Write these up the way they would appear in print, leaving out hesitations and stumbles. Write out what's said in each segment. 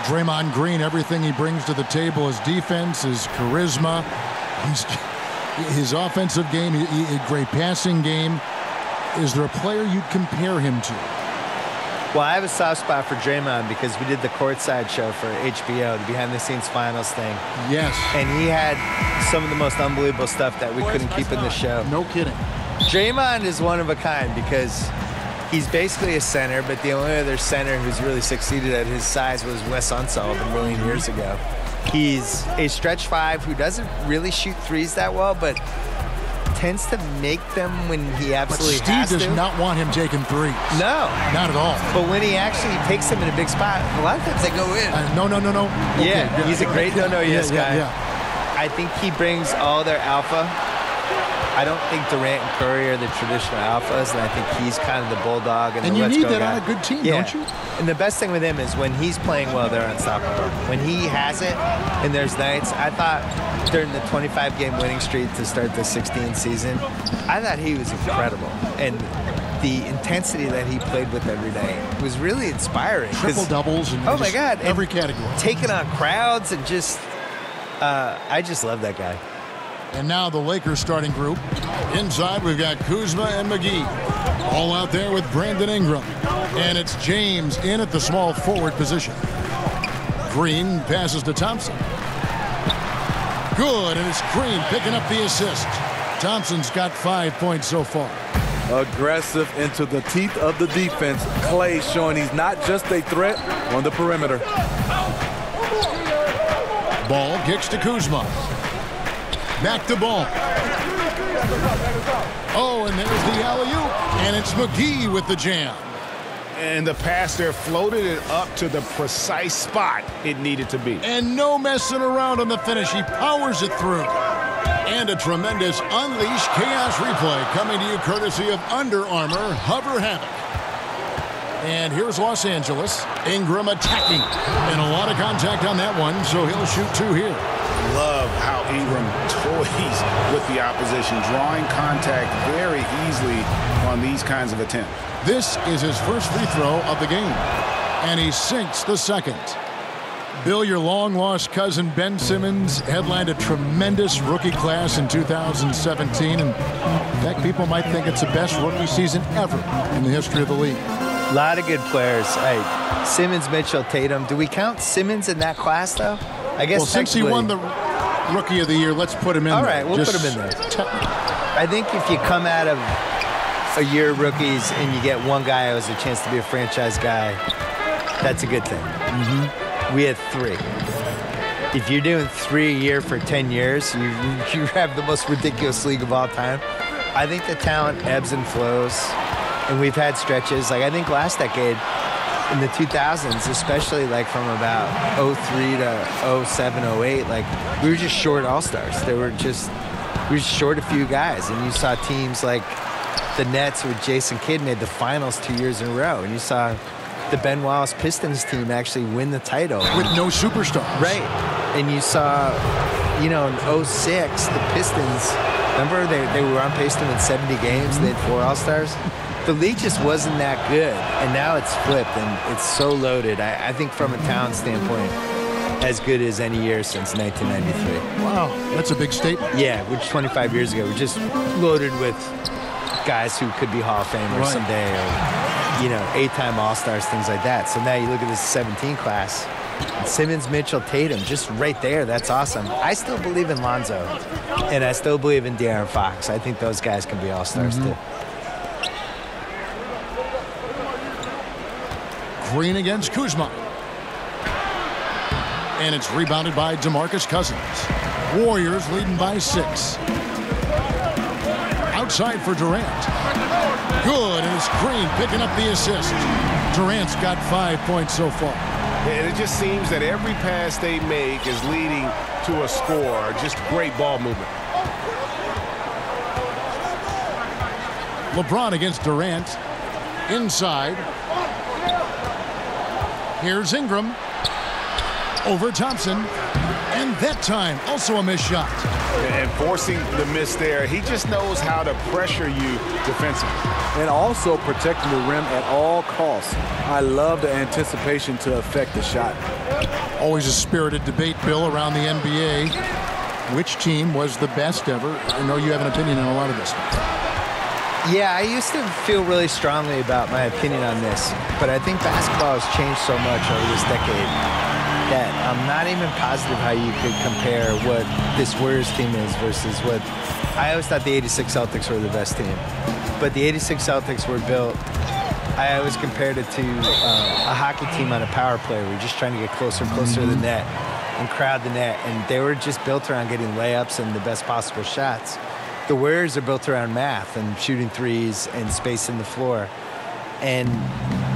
Draymond Green, everything he brings to the table, his defense, his charisma, his offensive game, a great passing game. Is there a player you'd compare him to? Well, I have a soft spot for Draymond because we did the courtside show for HBO, the behind-the-scenes finals thing. Yes. And he had some of the most unbelievable stuff that we couldn't keep in the show. No kidding. Draymond is one of a kind because he's basically a center, but the only other center who's really succeeded at his size was Wes Unseld a million years ago. He's a stretch five who doesn't really shoot threes that well, but tends to make them when he absolutely has to. Steve does not want him taking threes. No. Not at all. But when he actually takes them in a big spot, a lot of times they go in. No. Okay. Yeah, he's a great no-yes guy. Yeah. I think he brings all their alpha. I don't think Durant and Curry are the traditional alphas, and I think he's kind of the bulldog and the let's go guy. And you need that on a good team, don't you? And the best thing with him is when he's playing well, they're unstoppable. When he has it, and there's nights, I thought during the 25-game winning streak to start the 16th season, I thought he was incredible. And the intensity that he played with every night was really inspiring. Triple doubles and oh my God, every category. Taking on crowds and just, I just love that guy. And now the Lakers starting group. Inside, we've got Kuzma and McGee. All out there with Brandon Ingram. And it's James in at the small forward position. Green passes to Thompson. Good, and it's Green picking up the assist. Thompson's got 5 points so far. Aggressive into the teeth of the defense. Clay showing he's not just a threat on the perimeter. Ball kicks to Kuzma. Back to Ball. Oh, and there's the alley-oop. And it's McGee with the jam. And the pass there floated it up to the precise spot it needed to be. And no messing around on the finish. He powers it through. And a tremendous Unleash Chaos replay coming to you courtesy of Under Armour Hover Havoc. And here's Los Angeles. Ingram attacking. And a lot of contact on that one, so he'll shoot two here. Love how Ingram toys with the opposition, drawing contact very easily on these kinds of attempts. This is his first free throw of the game, and he sinks the second. Bill, your long-lost cousin Ben Simmons headlined a tremendous rookie class in 2017, and in fact, people might think it's the best rookie season ever in the history of the league. A lot of good players. Simmons, Mitchell, Tatum. Do we count Simmons in that class, though? I guess. Well, since he won the Rookie of the Year, let's put him in there. All right, we'll put him in there. I think if you come out of a year of rookies and you get one guy who has a chance to be a franchise guy, that's a good thing. Mm-hmm. We had three. If you're doing 3 a year for 10 years, you have the most ridiculous league of all time. I think the talent ebbs and flows, and we've had stretches. I think last decade, in the 2000s, especially from about 03 to 07, 08, we were just short all-stars. We were just short a few guys. And you saw teams like the Nets with Jason Kidd made the finals 2 years in a row. And you saw the Ben Wallace Pistons team actually win the title. With no superstars. Right. And you saw, in 06, the Pistons, remember they were on pace to win 70 games. They had 4 all-stars. The league just wasn't that good, and now it's flipped, and it's so loaded. I think from a talent standpoint, as good as any year since 1993. Wow, that's a big statement. Yeah, which 25 years ago, we're just loaded with guys who could be Hall of Famers someday, or, 8-time All-Stars, things like that. So now you look at this 17 class, Simmons, Mitchell, Tatum, just right there. That's awesome. I still believe in Lonzo, and I still believe in De'Aaron Fox. I think those guys can be All-Stars, too. Green against Kuzma. And it's rebounded by DeMarcus Cousins. Warriors leading by 6. Outside for Durant. Good, and it's Green picking up the assist. Durant's got 5 points so far. And it just seems that every pass they make is leading to a score. Just great ball movement. LeBron against Durant. Inside. Here's Ingram. Over Thompson. And that time, also a missed shot. And forcing the miss there, he just knows how to pressure you defensively. And also protecting the rim at all costs. I love the anticipation to affect the shot. Always a spirited debate, Bill, around the NBA. Which team was the best ever? I know you have an opinion on a lot of this. Yeah, I used to feel really strongly about my opinion on this, but I think basketball has changed so much over this decade that I'm not even positive how you could compare what this Warriors team is versus what... I always thought the 86 Celtics were the best team, but the 86 Celtics were built... I always compared it to a hockey team on a power play where you're just trying to get closer and closer to the net and crowd the net, and they were just built around getting layups and the best possible shots. The Warriors are built around math and shooting threes and spacing the floor. And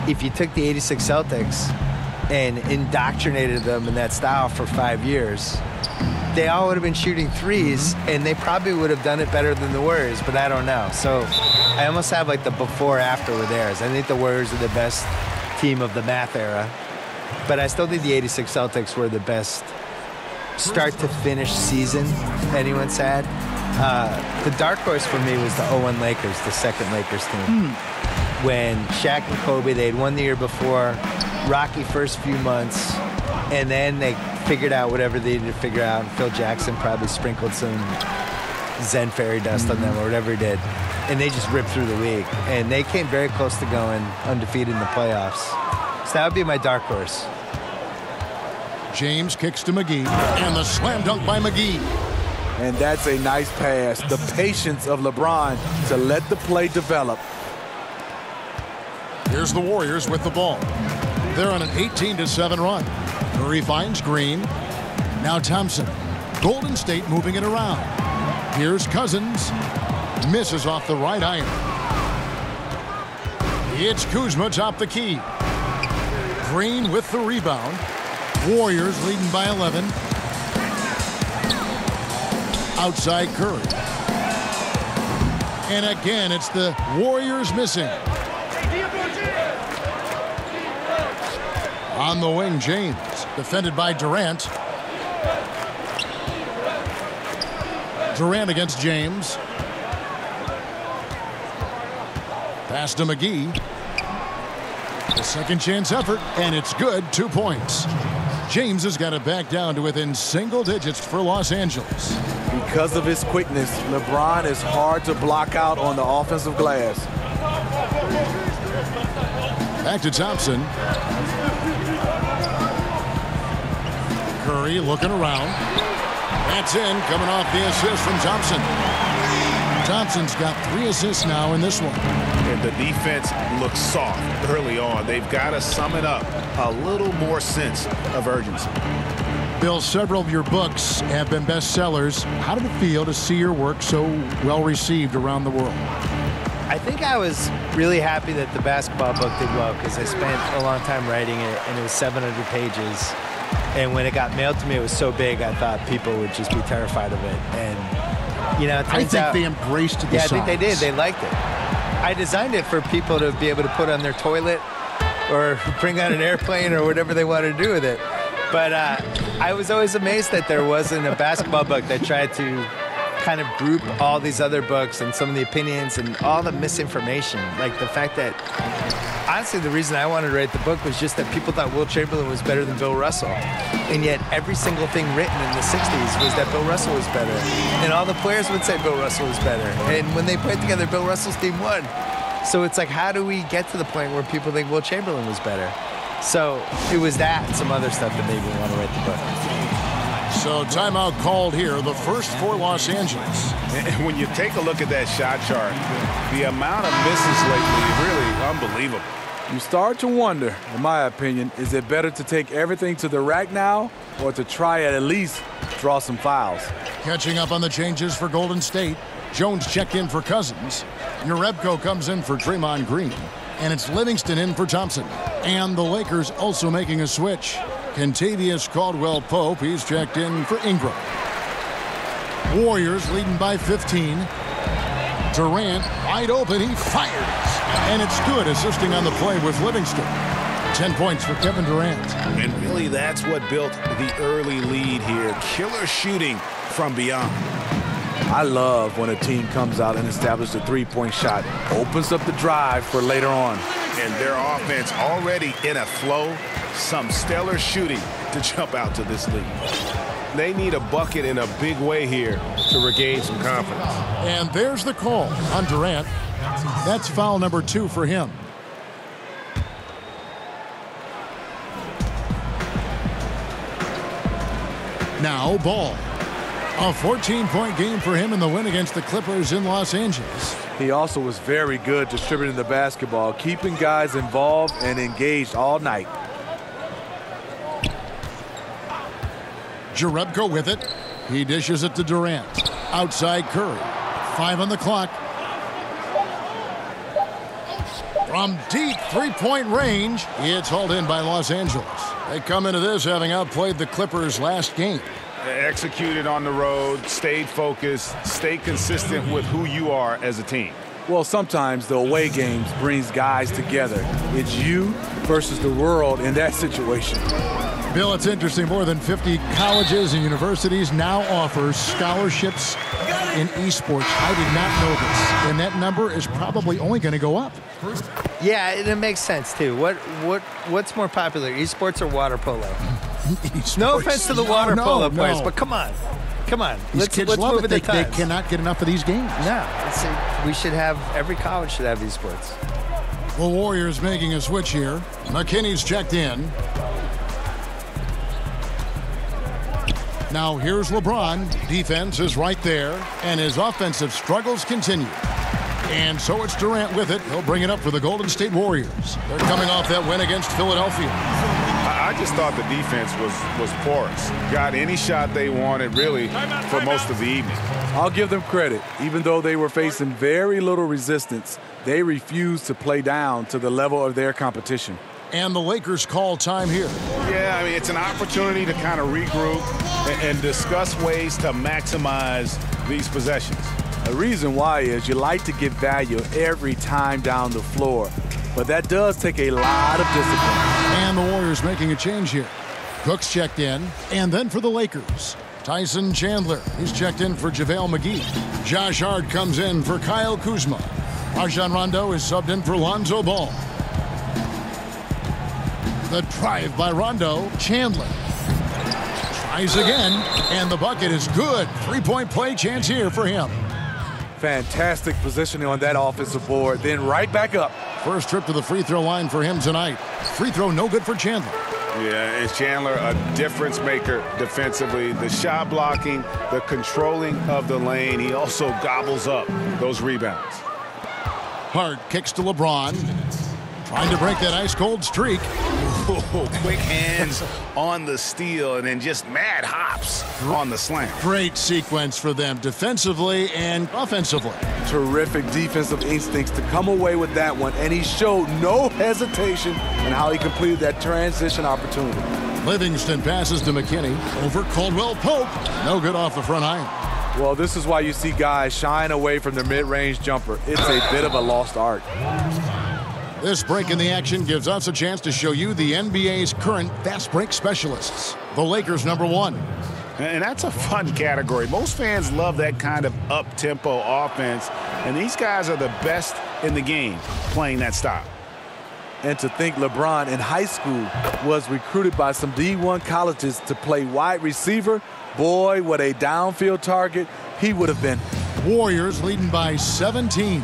if you took the 86 Celtics and indoctrinated them in that style for 5 years, they all would have been shooting threes, and they probably would have done it better than the Warriors, but I don't know. So I almost have like the before-after with theirs. I think the Warriors are the best team of the math era, but I still think the 86 Celtics were the best start-to-finish season anyone's had. The dark horse for me was the 01 Lakers, the second Lakers team. When Shaq and Kobe, they had won the year before, rocky first few months, and then they figured out whatever they needed to figure out, and Phil Jackson probably sprinkled some Zen fairy dust on them or whatever he did, and they just ripped through the league. And they came very close to going undefeated in the playoffs. So that would be my dark horse. James kicks to McGee, and the slam dunk by McGee. And that's a nice pass. The patience of LeBron to let the play develop. Here's the Warriors with the ball. They're on an 18-7 run. Murray finds Green. Now Thompson. Golden State moving it around. Here's Cousins. Misses off the right iron. It's Kuzma top the key. Green with the rebound. Warriors leading by 11. Outside Curry. And again, it's the Warriors missing. On the wing, James, defended by Durant. Durant against James. Pass to McGee. The second chance effort, and it's good. 2 points. James has got it back down to within single digits for Los Angeles. Because of his quickness, LeBron is hard to block out on the offensive glass. Back to Thompson. Curry looking around. That's in, coming off the assist from Thompson. Thompson's got 3 assists now in this one. And the defense looks soft early on. They've got to sum it up. A little more sense of urgency. Bill, several of your books have been bestsellers. How did it feel to see your work so well received around the world? I think I was really happy that the basketball book did well because I spent a long time writing it, and it was 700 pages. And when it got mailed to me, it was so big, I thought people would just be terrified of it. And, you know, it turns out... I think they embraced the size. I think they did. They liked it. I designed it for people to be able to put on their toilet or bring on an airplane or whatever they wanted to do with it. But I was always amazed that there wasn't a basketball book that tried to kind of group all these other books and some of the opinions and all the misinformation. Like the fact that, honestly, the reason I wanted to write the book was just that people thought Wilt Chamberlain was better than Bill Russell. And yet every single thing written in the 60s was that Bill Russell was better. And all the players would say Bill Russell was better. And when they played together, Bill Russell's team won. So it's like, how do we get to the point where people think Wilt Chamberlain was better? So it was that and some other stuff that made me want to write the book. So timeout called here, the first for Los Angeles. And when you take a look at that shot chart, the amount of misses lately, really unbelievable. You start to wonder, in my opinion, is it better to take everything to the rack now or to try at least draw some fouls? Catching up on the changes for Golden State. Jones checked in for Cousins. Norebko comes in for Draymond Green. And it's Livingston in for Thompson. And the Lakers also making a switch. Kentavious Caldwell-Pope, he's checked in for Ingram. Warriors leading by 15. Durant wide open, he fires. And it's good, assisting on the play with Livingston. 10 points for Kevin Durant. And really, that's what built the early lead here. Killer shooting from beyond. I love when a team comes out and establishes a three-point shot. Opens up the drive for later on. And their offense already in a flow. Some stellar shooting to jump out to this lead. They need a bucket in a big way here to regain some confidence. And there's the call on Durant. That's foul number 2 for him. Now Ball. A 14-point game for him in the win against the Clippers in Los Angeles. He also was very good distributing the basketball, keeping guys involved and engaged all night. Jerebko with it. He dishes it to Durant. Outside Curry. 5 on the clock. From deep three-point range, it's hauled in by Los Angeles. They come into this having outplayed the Clippers last game. Executed on the road, stayed focused, stay consistent with who you are as a team. Well, sometimes the away games brings guys together. It's you versus the world in that situation. Bill, it's interesting. More than 50 colleges and universities now offer scholarships in eSports. I did not know this, and that number is probably only going to go up. Yeah, it makes sense too. What's more popular, eSports or water polo? Esports. No offense to the water polo players, no. but come on. These kids let's love move it. with the They times. cannot get enough of these games. No, we should have, every college should have eSports. The Warriors making a switch here. McKinney's checked in. Now here's LeBron. Defense is right there, and his offensive struggles continue. And so it's Durant with it. He'll bring it up for the Golden State Warriors. They're coming off that win against Philadelphia. I just thought the defense was porous. Got any shot they wanted, really, for most of the evening. I'll give them credit. Even though they were facing very little resistance, they refused to play down to the level of their competition. And the Lakers call time here. Yeah, I mean, it's an opportunity to kind of regroup and discuss ways to maximize these possessions. The reason why is you like to get value every time down the floor, but that does take a lot of discipline. And the Warriors making a change here. Cook's checked in, and then for the Lakers, Tyson Chandler. He's checked in for JaVale McGee. Josh Hart comes in for Kyle Kuzma. Rajon Rondo is subbed in for Lonzo Ball. The drive by Rondo. Chandler tries again, and the bucket is good. Three-point play chance here for him. Fantastic positioning on that offensive board, then right back up. First trip to the free throw line for him tonight. Free throw no good for Chandler. Yeah, and Chandler a difference maker defensively. The shot blocking, the controlling of the lane. He also gobbles up those rebounds. Hart kicks to LeBron. Trying to break that ice-cold streak. Ooh, quick hands on the steal and then just mad hops on the slam. Great sequence for them defensively and offensively. Terrific defensive instincts to come away with that one, and he showed no hesitation in how he completed that transition opportunity. Livingston passes to McKinney over Caldwell-Pope. No good off the front iron. Well, this is why you see guys shying away from their mid-range jumper. It's a bit of a lost art. This break in the action gives us a chance to show you the NBA's current fast break specialists. The Lakers #1. And that's a fun category. Most fans love that kind of up-tempo offense, and these guys are the best in the game playing that style. And to think LeBron in high school was recruited by some D1 colleges to play wide receiver, boy, what a downfield target he would have been. Warriors leading by 17.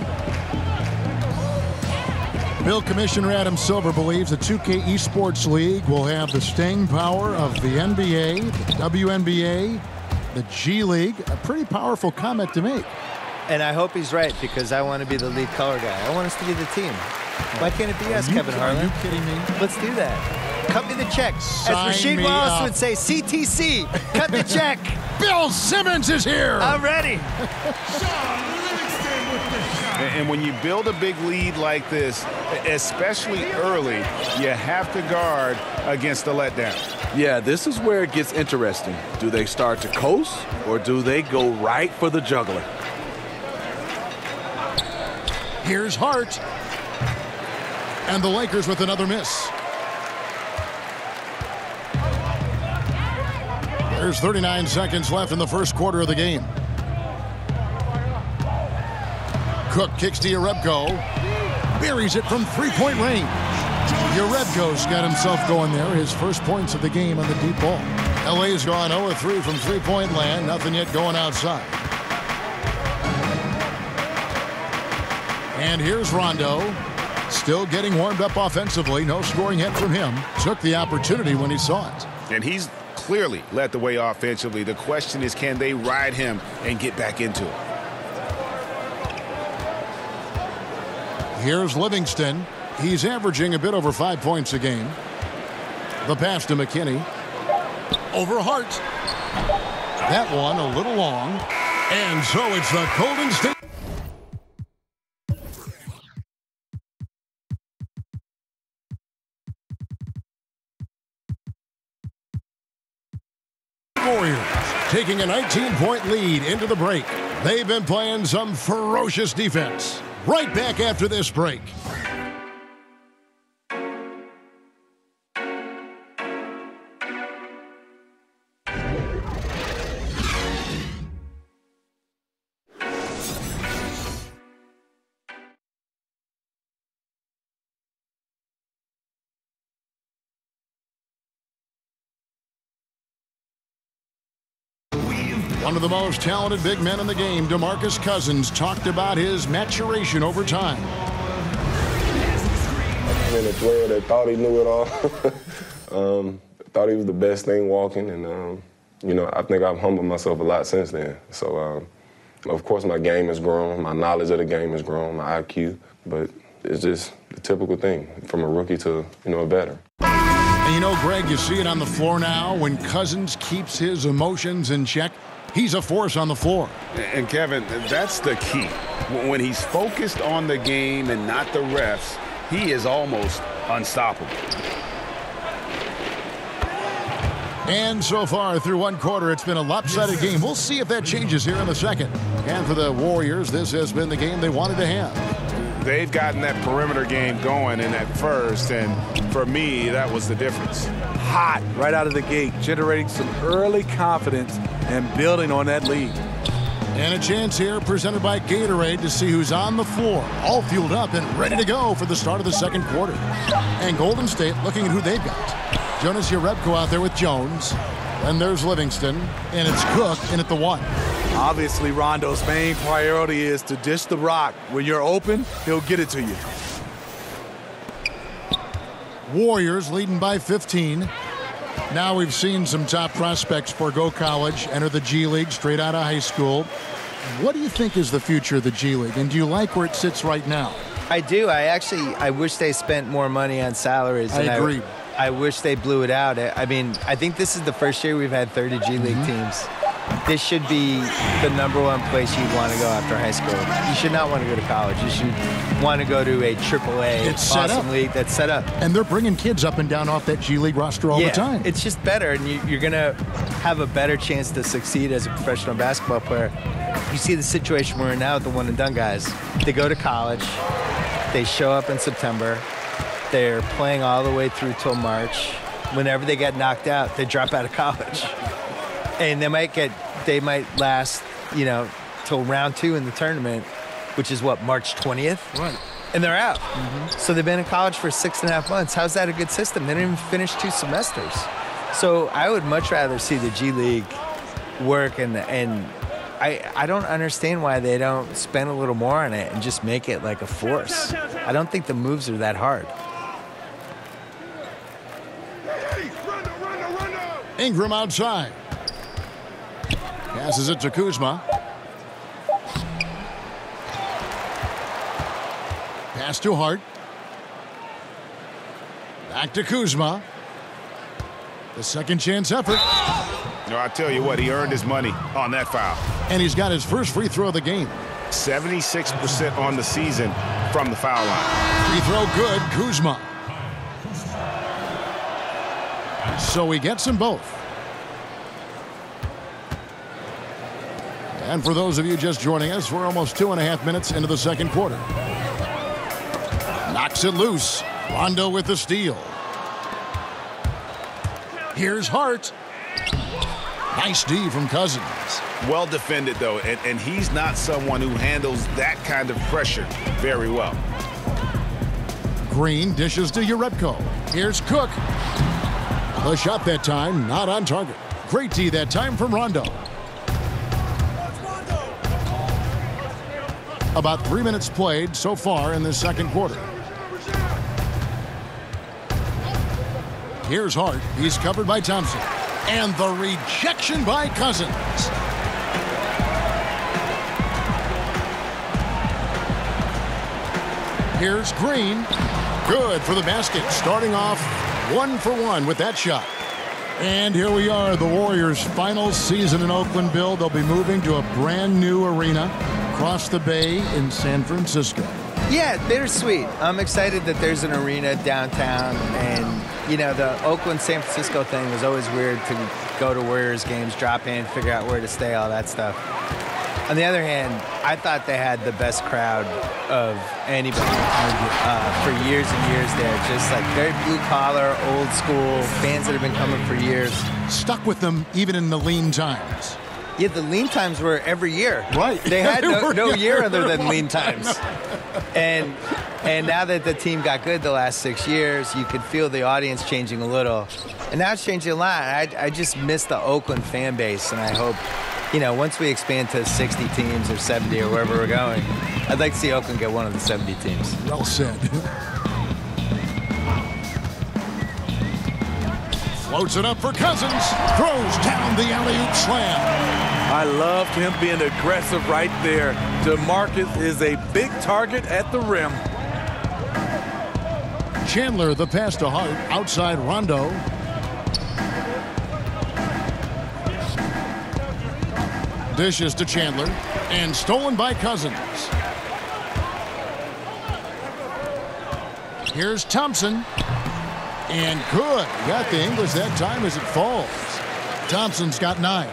Bill Commissioner Adam Silver believes the 2K eSports League will have the staying power of the NBA, the WNBA, the G League. A pretty powerful comment to make. And I hope he's right, because I want to be the lead color guy. I want us to be the team. Why can't it be us, Kevin Harlan? Are you kidding me? Let's do that. Cut me the check. As Sign Rasheed me Wallace up. would say, CTC, cut the check. Bill Simmons is here. I'm ready. And when you build a big lead like this, especially early, you have to guard against the letdown. Yeah, this is where it gets interesting. Do they start to coast, or do they go right for the juggler? Here's Hart. And the Lakers with another miss. There's 39 seconds left in the first quarter of the game. Cook kicks to Yarebko. Buries it from three-point range. Yarebko's got himself going there. His first points of the game on the deep ball. LA's gone 0-3 from three-point land. Nothing yet going outside. And here's Rondo. Still getting warmed up offensively. No scoring hit from him. Took the opportunity when he saw it. And he's clearly led the way offensively. The question is, can they ride him and get back into it? Here's Livingston. He's averaging a bit over 5 points a game. The pass to McKinney. Over Hart. That one a little long. And so it's the Golden State Warriors taking a 19-point lead into the break. They've been playing some ferocious defense. Right back after this break. One of the most talented big men in the game, DeMarcus Cousins, talked about his maturation over time. I've been a player that thought he knew it all. Thought he was the best thing walking, and you know, I think I've humbled myself a lot since then. So, of course, my game has grown, my knowledge of the game has grown, my IQ, but it's just the typical thing from a rookie to, you know, a veteran. And you know, Greg, you see it on the floor now when Cousins keeps his emotions in check. He's a force on the floor. And Kevin, that's the key. When he's focused on the game and not the refs, he is almost unstoppable. And so far through one quarter, it's been a lopsided game. We'll see if that changes here in the second. And for the Warriors, this has been the game they wanted to have. They've gotten that perimeter game going in that first, and for me, that was the difference. Hot right out of the gate, generating some early confidence and building on that lead. And a chance here presented by Gatorade to see who's on the floor, all fueled up and ready to go for the start of the second quarter. And Golden State looking at who they've got. Jonas Yarebko out there with Jones. And there's Livingston, and it's Cook in at the one. Obviously, Rondo's main priority is to dish the rock. When you're open, he'll get it to you. Warriors leading by 15. Now we've seen some top prospects forgo college, enter the G League straight out of high school. What do you think is the future of the G League, and do you like where it sits right now? I do. I wish they spent more money on salaries. I agree. I wish they blew it out. I mean, I think this is the first year we've had 30 G League teams. This should be the #1 place you'd want to go after high school. You should not want to go to college. You should want to go to a AAA awesome league that's set up. And they're bringing kids up and down off that G League roster all the time. It's just better, and you're going to have a better chance to succeed as a professional basketball player. You see the situation we're in now with the one-and-done guys. They go to college. They show up in September. They're playing all the way through till March. Whenever they get knocked out, they drop out of college. And they might last, you know, till round 2 in the tournament, which is what, March 20th? Right. And they're out. So they've been in college for 6.5 months. How's that a good system? They didn't even finish 2 semesters. So I would much rather see the G League work, and I don't understand why they don't spend a little more on it and just make it like a force. I don't think the moves are that hard. Ingram outside. Passes it to Kuzma. Pass to Hart. Back to Kuzma. The second chance effort. No, I tell you what, he earned his money on that foul. And he's got his first free throw of the game. 76% on the season from the foul line. Free throw good, Kuzma. So he gets them both. And for those of you just joining us, we're almost 2.5 minutes into the second quarter. Knocks it loose. Rondo with the steal. Here's Hart. Nice D from Cousins. Well defended, though, and he's not someone who handles that kind of pressure very well. Green dishes to Urebko. Here's Cook. The shot that time, not on target. Great D that time from Rondo. About 3 minutes played so far in the second quarter. Here's Hart. He's covered by Thompson. And the rejection by Cousins. Here's Green. Good for the basket. Starting off 1 for 1 with that shot. And here we are, the Warriors' final season in Oakland. Bill, they'll be moving to a brand new arena across the bay in San Francisco. Yeah, bittersweet. I'm excited that there's an arena downtown, and you know, the Oakland-San Francisco thing was always weird to go to Warriors games, drop in, figure out where to stay, all that stuff. On the other hand, I thought they had the best crowd of anybody for years and years there. Just like very blue-collar, old school, fans that have been coming for years. Stuck with them even in the lean times. Yeah, the lean times were every year. Right. They had no year other than lean times. And now that the team got good the last 6 years, you could feel the audience changing a little. And now it's changing a lot. I just miss the Oakland fan base, and I hope, you know, once we expand to 60 teams or 70 or wherever we're going, I'd like to see Oakland get one of the 70 teams. Well said. Floats it up for Cousins. Throws down the alley-oop slam. I loved him being aggressive right there. DeMarcus is a big target at the rim. Chandler, the pass to Hart. Outside Rondo. Dishes to Chandler. And stolen by Cousins. Here's Thompson. And good. Got the English that time as it falls. Thompson's got 9.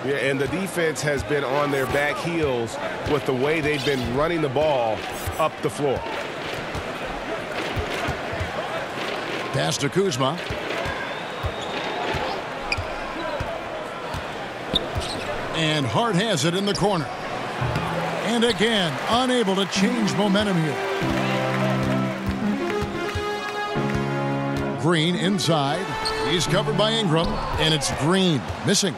Yeah, and the defense has been on their back heels with the way they've been running the ball up the floor. Pass to Kuzma. And Hart has it in the corner. And again, unable to change momentum here. Green inside. He's covered by Ingram. And it's Green missing.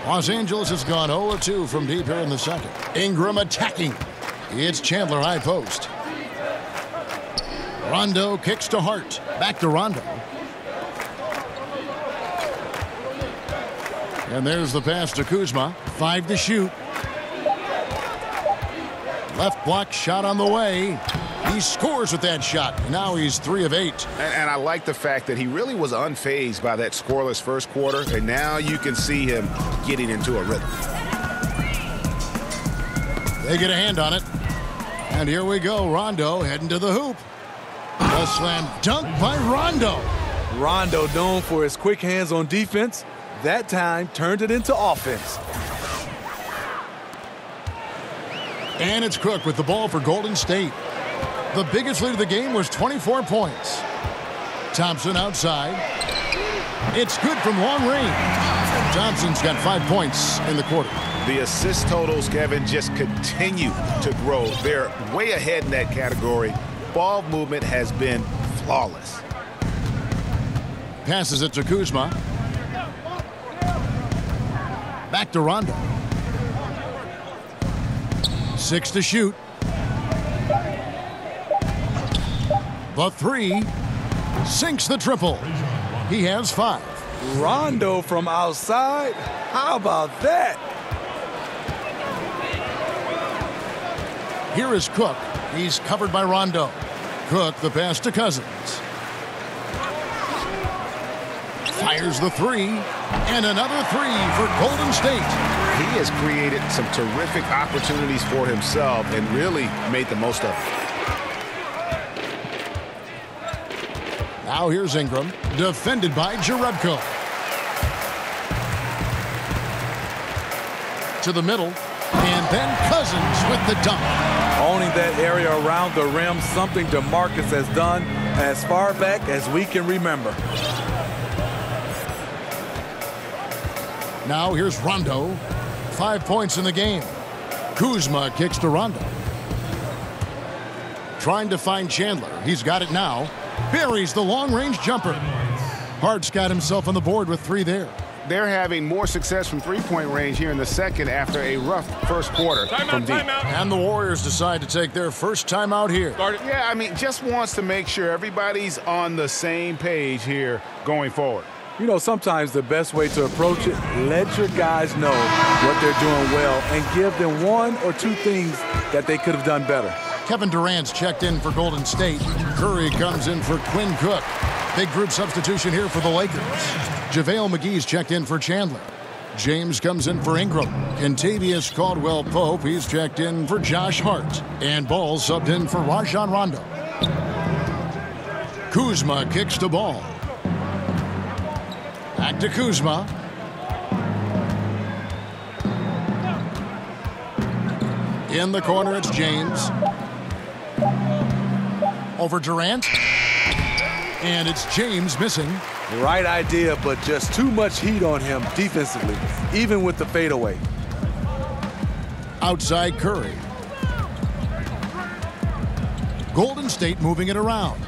Los Angeles has gone 0-2 from deep here in the second. Ingram attacking. It's Chandler high post. Rondo kicks to Hart. Back to Rondo. And there's the pass to Kuzma. 5 to shoot. Left block shot on the way. He scores with that shot. Now he's 3 of 8. And I like the fact that he really was unfazed by that scoreless first quarter, and now you can see him getting into a rhythm. They get a hand on it. And here we go. Rondo heading to the hoop. A slam dunk by Rondo. Rondo, known for his quick hands on defense, that time turned it into offense. And it's Cook with the ball for Golden State. The biggest lead of the game was 24 points. Thompson outside. It's good from long range. Thompson's got 5 points in the quarter. The assist totals, Kevin, just continue to grow. They're way ahead in that category. Ball movement has been flawless. Passes it to Kuzma. Back to Rondo. 6 to shoot. The 3 sinks the triple. He has 5. Rondo from outside. How about that? Here is Cook. He's covered by Rondo. Cook, the pass to Cousins. Fires the 3. And another 3 for Golden State. He has created some terrific opportunities for himself and really made the most of it. Now here's Ingram, defended by Urebko. To the middle, and then Cousins with the dunk. Owning that area around the rim, something DeMarcus has done as far back as we can remember. Now here's Rondo. 5 points in the game. Kuzma kicks to Rondo. Trying to find Chandler. He's got it now. Buries the long-range jumper. Hart's got himself on the board with 3 there. They're having more success from three-point range here in the second after a rough first quarter from deep. And the Warriors decide to take their first timeout here. Yeah, I mean, just wants to make sure everybody's on the same page here going forward. You know, sometimes the best way to approach it, let your guys know what they're doing well and give them 1 or 2 things that they could have done better. Kevin Durant's checked in for Golden State. Curry comes in for Quinn Cook. Big group substitution here for the Lakers. JaVale McGee's checked in for Chandler. James comes in for Ingram. Kentavious Caldwell-Pope, he's checked in for Josh Hart. And Ball subbed in for Rajon Rondo. Kuzma kicks the ball. Back to Kuzma. In the corner, it's James. Over Durant. And it's James missing. Right idea, but just too much heat on him defensively, even with the fadeaway. Outside Curry. Golden State moving it around.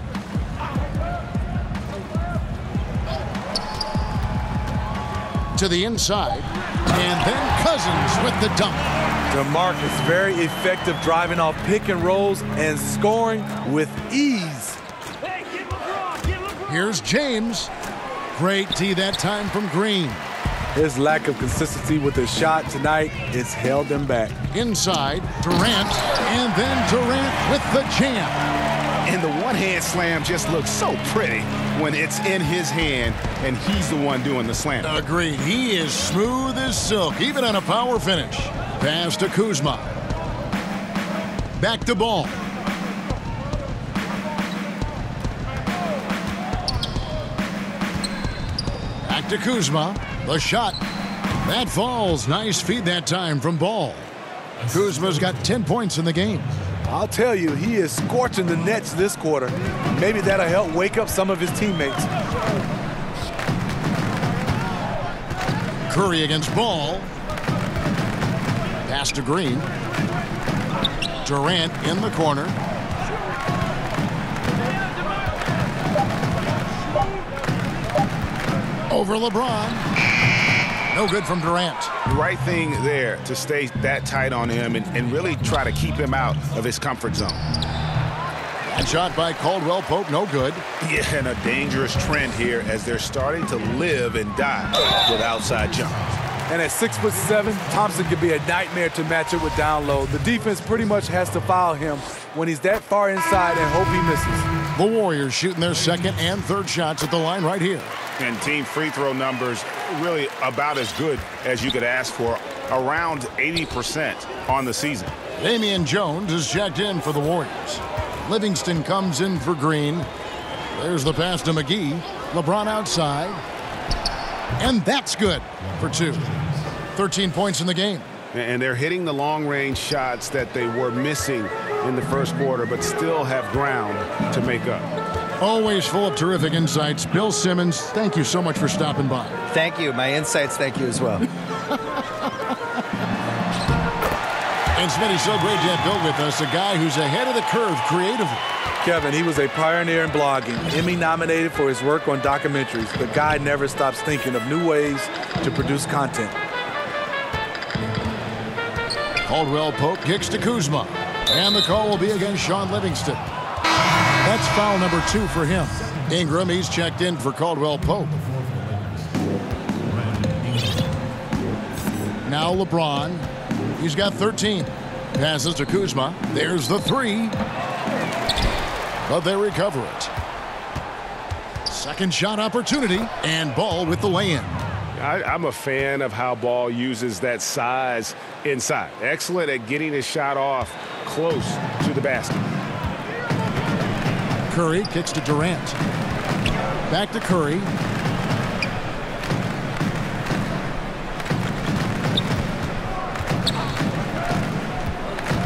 To the inside. And then Cousins with the dunk. DeMarcus very effective driving off pick and rolls and scoring with ease. Here's James. Great D that time from Green. His lack of consistency with his shot tonight has held them back. Inside, Durant, and then Durant with the jam. And the one-hand slam just looks so pretty when it's in his hand and he's the one doing the slam. Agreed. He is smooth as silk, even on a power finish. Pass to Kuzma. Back to Ball. To Kuzma, the shot. That falls. Nice feed that time from Ball. Kuzma's got 10 points in the game. I'll tell you, he is scorching the Nets this quarter. Maybe that'll help wake up some of his teammates. Curry against Ball. Pass to Green. Durant in the corner. Over LeBron. No good from Durant. The right thing there to stay that tight on him and really try to keep him out of his comfort zone. That shot by Caldwell-Pope, no good. Yeah, and a dangerous trend here as they're starting to live and die with outside jumpers. And at 6'7", Thompson could be a nightmare to match up with down low. The defense pretty much has to foul him when he's that far inside and hope he misses. The Warriors shooting their second and third shots at the line right here. And team free throw numbers really about as good as you could ask for, around 80% on the season. Damian Jones is checked in for the Warriors. Livingston comes in for Green. There's the pass to McGee. LeBron outside. And that's good for 2. 13 points in the game. And they're hitting the long-range shots that they were missing in the first quarter, but still have ground to make up. Always full of terrific insights. Bill Simmons, thank you so much for stopping by. Thank you. My insights, thank you as well. And Smitty's so great to have Bill with us, a guy who's ahead of the curve creatively. Kevin, he was a pioneer in blogging, Emmy nominated for his work on documentaries. The guy never stops thinking of new ways to produce content. Caldwell-Pope kicks to Kuzma. And the call will be against Sean Livingston. That's foul number 2 for him. Ingram, he's checked in for Caldwell-Pope. Now LeBron. He's got 13. Passes to Kuzma. There's the 3. But they recover it. Second shot opportunity. And Ball with the lay-in. I'm a fan of how Ball uses that size inside. Excellent at getting his shot off close to the basket. Curry kicks to Durant. Back to Curry.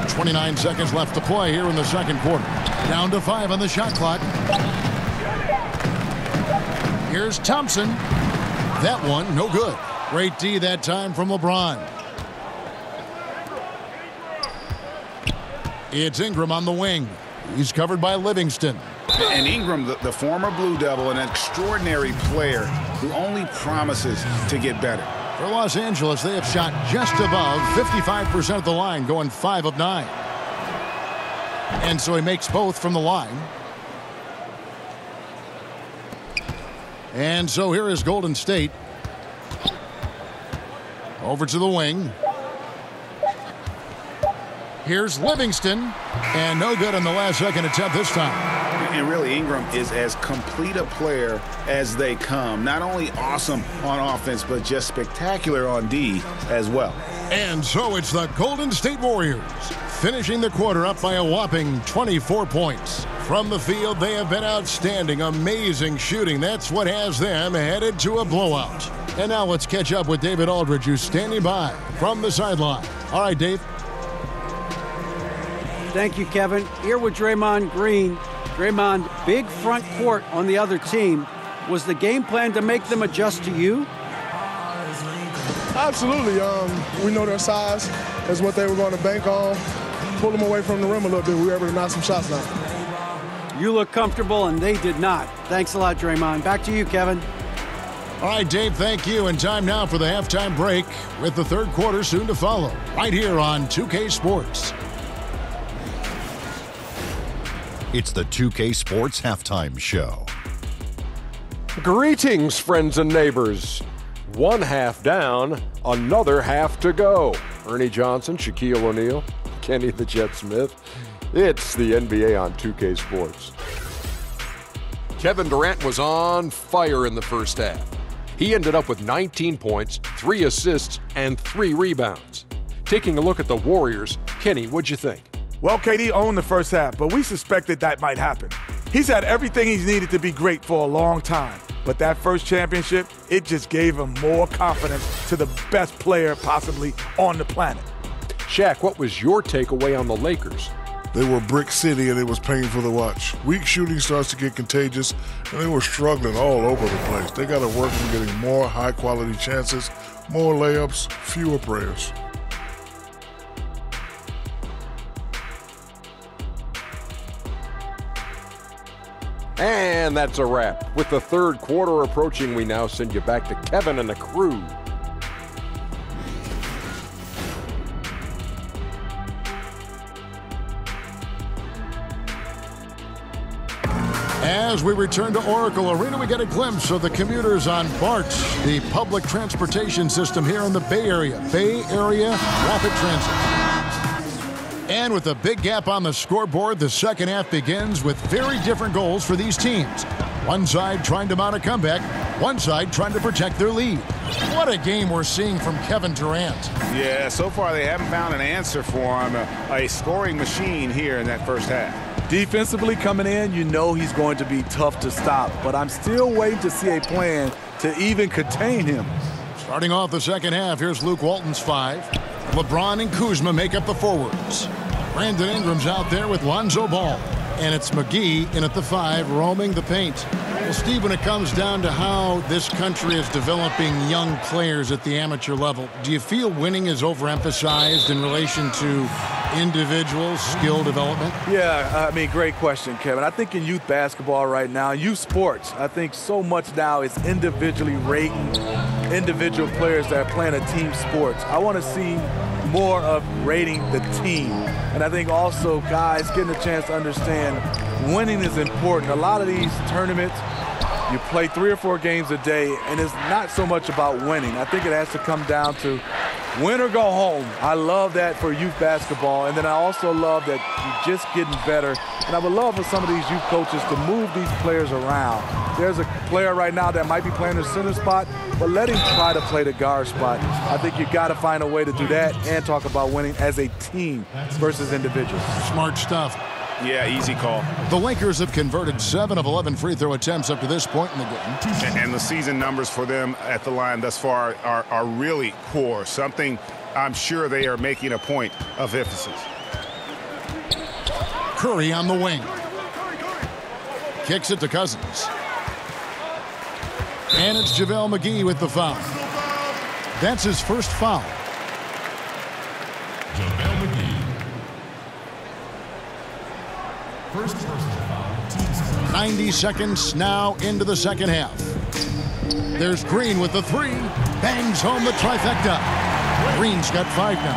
.29 seconds left to play here in the second quarter. Down to 5 on the shot clock. Here's Thompson. That one, no good. Great D that time from LeBron. It's Ingram on the wing. He's covered by Livingston. And Ingram, the former Blue Devil, an extraordinary player who only promises to get better. For Los Angeles, they have shot just above 55% of the line, going 5 of 9. And so he makes both from the line. And so here is Golden State. Over to the wing. Here's Livingston. And no good on the last second attempt this time. And really, Ingram is as complete a player as they come. Not only awesome on offense, but just spectacular on D as well. And so it's the Golden State Warriors finishing the quarter up by a whopping 24 points. From the field, they have been outstanding, amazing shooting. That's what has them headed to a blowout. And now let's catch up with David Aldridge, who's standing by from the sideline. All right, Dave. Thank you, Kevin. Here with Draymond Green. Draymond, big front court on the other team. Was the game plan to make them adjust to you? Absolutely. We know their size is what they were going to bank on. Pull them away from the rim a little bit. We were able to knock some shots down. You look comfortable, and they did not. Thanks a lot, Draymond. Back to you, Kevin. All right, Dave, thank you. And time now for the halftime break with the third quarter soon to follow right here on 2K Sports. It's the 2K Sports Halftime Show. Greetings, friends and neighbors. One half down, another half to go. Ernie Johnson, Shaquille O'Neal, Kenny the Jet Smith. It's the NBA on 2K Sports. Kevin Durant was on fire in the first half. He ended up with 19 points, 3 assists, and 3 rebounds. Taking a look at the Warriors, Kenny, what'd you think? Well, KD owned the first half, but we suspected that might happen. He's had everything he's needed to be great for a long time. But that first championship, it just gave him more confidence to the best player possibly on the planet. Shaq, what was your takeaway on the Lakers? They were brick city, and it was painful to watch. Weak shooting starts to get contagious, and they were struggling all over the place. They got to work on getting more high-quality chances, more layups, fewer prayers. And that's a wrap. With the third quarter approaching, we now send you back to Kevin and the crew. As we return to Oracle Arena, we get a glimpse of the commuters on BART, the public transportation system here in the Bay Area. Bay Area Rapid Transit. And with a big gap on the scoreboard, the second half begins with very different goals for these teams. One side trying to mount a comeback, one side trying to protect their lead. What a game we're seeing from Kevin Durant. Yeah, so far they haven't found an answer for him. A scoring machine here in that first half. Defensively coming in, you know he's going to be tough to stop, but I'm still waiting to see a plan to even contain him. Starting off the second half, here's Luke Walton's 5. LeBron and Kuzma make up the forwards. Brandon Ingram's out there with Lonzo Ball. And it's McGee in at the 5, roaming the paint. Well, Steve, when it comes down to how this country is developing young players at the amateur level, do you feel winning is overemphasized in relation to individual skill development? Yeah, I mean, great question, Kevin. I think in youth basketball right now, youth sports, I think so much now is individually rating individual players that are playing a team sports. I want to see more of rating the team. And I think also guys getting a chance to understand winning is important. A lot of these tournaments, you play 3 or 4 games a day, and it's not so much about winning. I think it has to come down to win or go home. I love that for youth basketball, and then I also love that you're just getting better. And I would love for some of these youth coaches to move these players around. There's a player right now that might be playing the center spot, but let him try to play the guard spot. I think you got to find a way to do that and talk about winning as a team versus individuals. Smart stuff. Yeah, easy call. The Lakers have converted 7 of 11 free throw attempts up to this point in the game. And the season numbers for them at the line thus far are really poor. Something I'm sure they are making a point of emphasis. Curry on the wing. Kicks it to Cousins. And it's JaVale McGee with the foul. That's his first foul. 90 seconds now into the second half. There's Green with the three. Bangs home the trifecta. Green's got 5 now.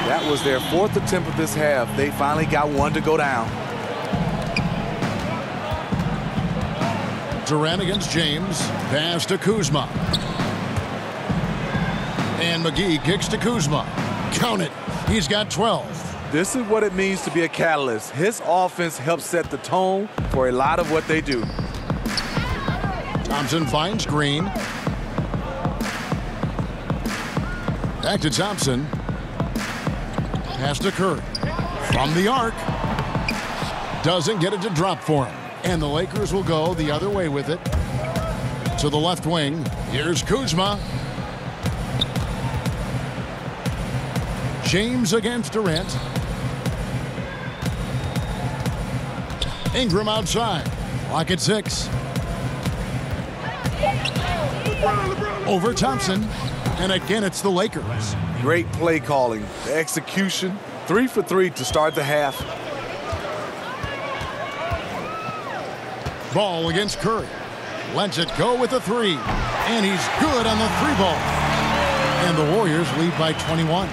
That was their 4th attempt of this half. They finally got one to go down. Durant against James. Pass to Kuzma. And McGee kicks to Kuzma. Count it. He's got 12. This is what it means to be a catalyst. His offense helps set the tone for a lot of what they do. Thompson finds Green. Back to Thompson. Pass to Curry. From the arc. Doesn't get it to drop for him. And the Lakers will go the other way with it. To the left wing. Here's Kuzma. James against Durant. Ingram outside. Clock at 6. Over Thompson. And again, it's the Lakers. Great play calling. The execution. 3 for 3 to start the half. Ball against Curry. Lets it go with the 3. And he's good on the 3-ball. And the Warriors lead by 21.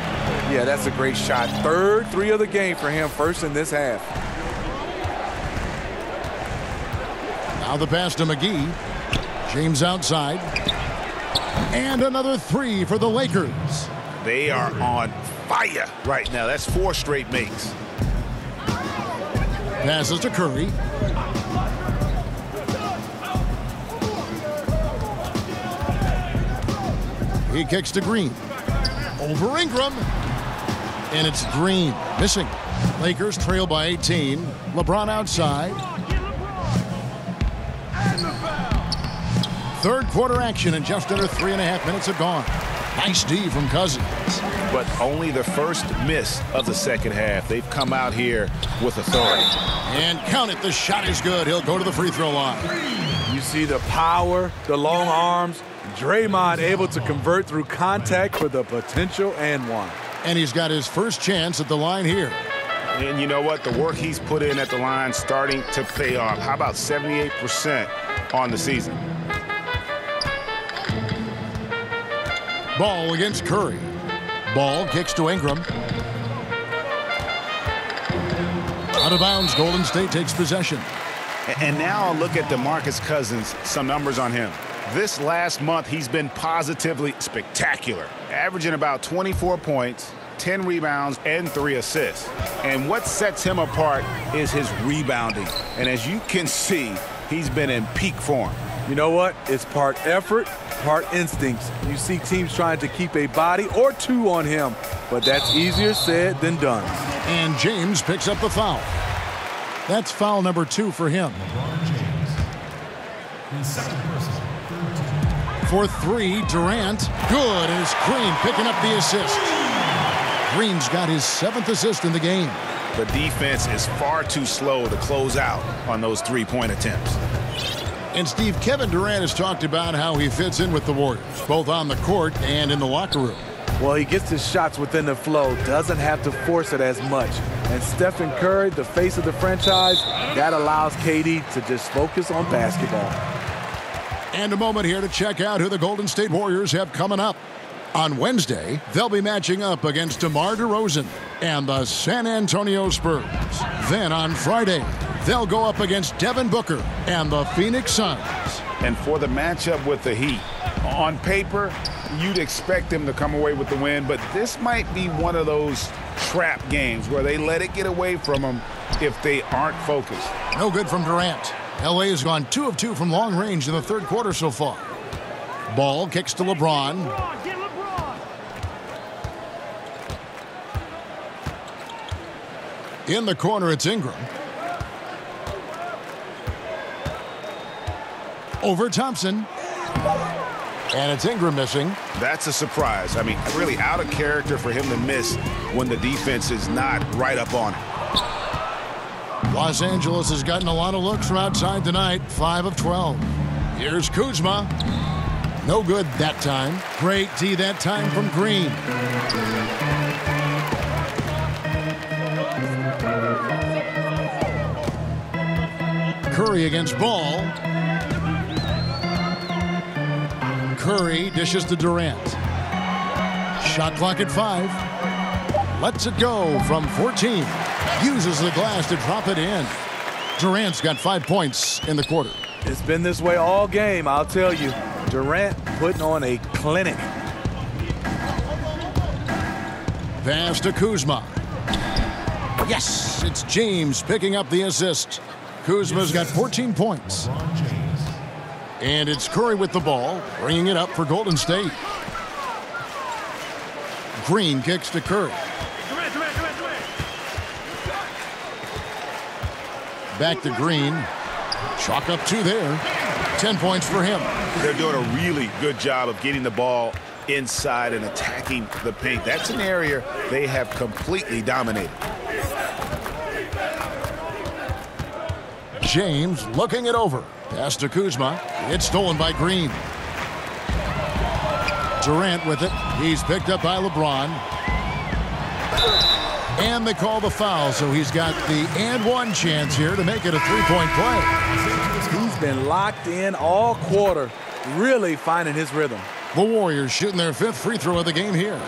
Yeah, that's a great shot. 3rd 3 of the game for him, first in this half. Now the pass to McGee. James outside. And another 3 for the Lakers. They are on fire right now. That's 4 straight makes. Passes to Curry. He kicks to Green. Over Ingram. And it's Green missing. Lakers trail by 18. LeBron outside. 3rd quarter action, and just under 3.5 minutes have gone. Nice D from Cousins. But only the first miss of the second half. They've come out here with authority. And count it, the shot is good. He'll go to the free throw line. You see the power, the long arms. Draymond able to convert through contact for the potential and one. And he's got his first chance at the line here. And you know what? The work he's put in at the line starting to pay off. How about 78% on the season? Ball against Curry. Ball kicks to Ingram. Out of bounds, Golden State takes possession. And now I'll look at DeMarcus Cousins, some numbers on him. This last month, he's been positively spectacular, averaging about 24 points, 10 rebounds, and 3 assists. And what sets him apart is his rebounding. And as you can see, he's been in peak form. You know what? It's part effort, part instincts. You see teams trying to keep a body or 2 on him, but that's easier said than done. And James picks up the foul. That's foul number 2 for him. For 3, Durant. Good, and it's Green picking up the assist. Green's got his 7th assist in the game. The defense is far too slow to close out on those 3-point attempts. And Steve, Kevin Durant has talked about how he fits in with the Warriors, both on the court and in the locker room. Well, he gets his shots within the flow, doesn't have to force it as much. And Stephen Curry, the face of the franchise, that allows KD to just focus on basketball. And a moment here to check out who the Golden State Warriors have coming up. On Wednesday, they'll be matching up against DeMar DeRozan and the San Antonio Spurs. Then on Friday, they'll go up against Devin Booker and the Phoenix Suns. And for the matchup with the Heat, on paper, you'd expect them to come away with the win, but this might be one of those trap games where they let it get away from them if they aren't focused. No good from Durant. LA has gone 2 of 2 from long range in the 3rd quarter so far. Ball kicks to LeBron. In the corner, it's Ingram. Over Thompson. And it's Ingram missing. That's a surprise. I mean, really out of character for him to miss when the defense is not right up on it. Los Angeles has gotten a lot of looks from outside tonight, 5 of 12. Here's Kuzma. No good that time. Great D that time from Green. Curry against Ball. Curry dishes to Durant. Shot clock at 5. Lets it go from 14. Uses the glass to drop it in. Durant's got 5 points in the quarter. It's been this way all game, I'll tell you. Durant putting on a clinic. Pass to Kuzma. Yes, it's James picking up the assist. Kuzma's got 14 points. And it's Curry with the ball, bringing it up for Golden State. Green kicks to Curry. Back to Green. Chalk up 2 there. 10 points for him. They're doing a really good job of getting the ball inside and attacking the paint. That's an area they have completely dominated. James looking it over. Pass to Kuzma. It's stolen by Green. Durant with it. He's picked up by LeBron. And they call the foul, so he's got the and one chance here to make it a 3-point play. He's been locked in all quarter, really finding his rhythm. The Warriors shooting their 5th free throw of the game here.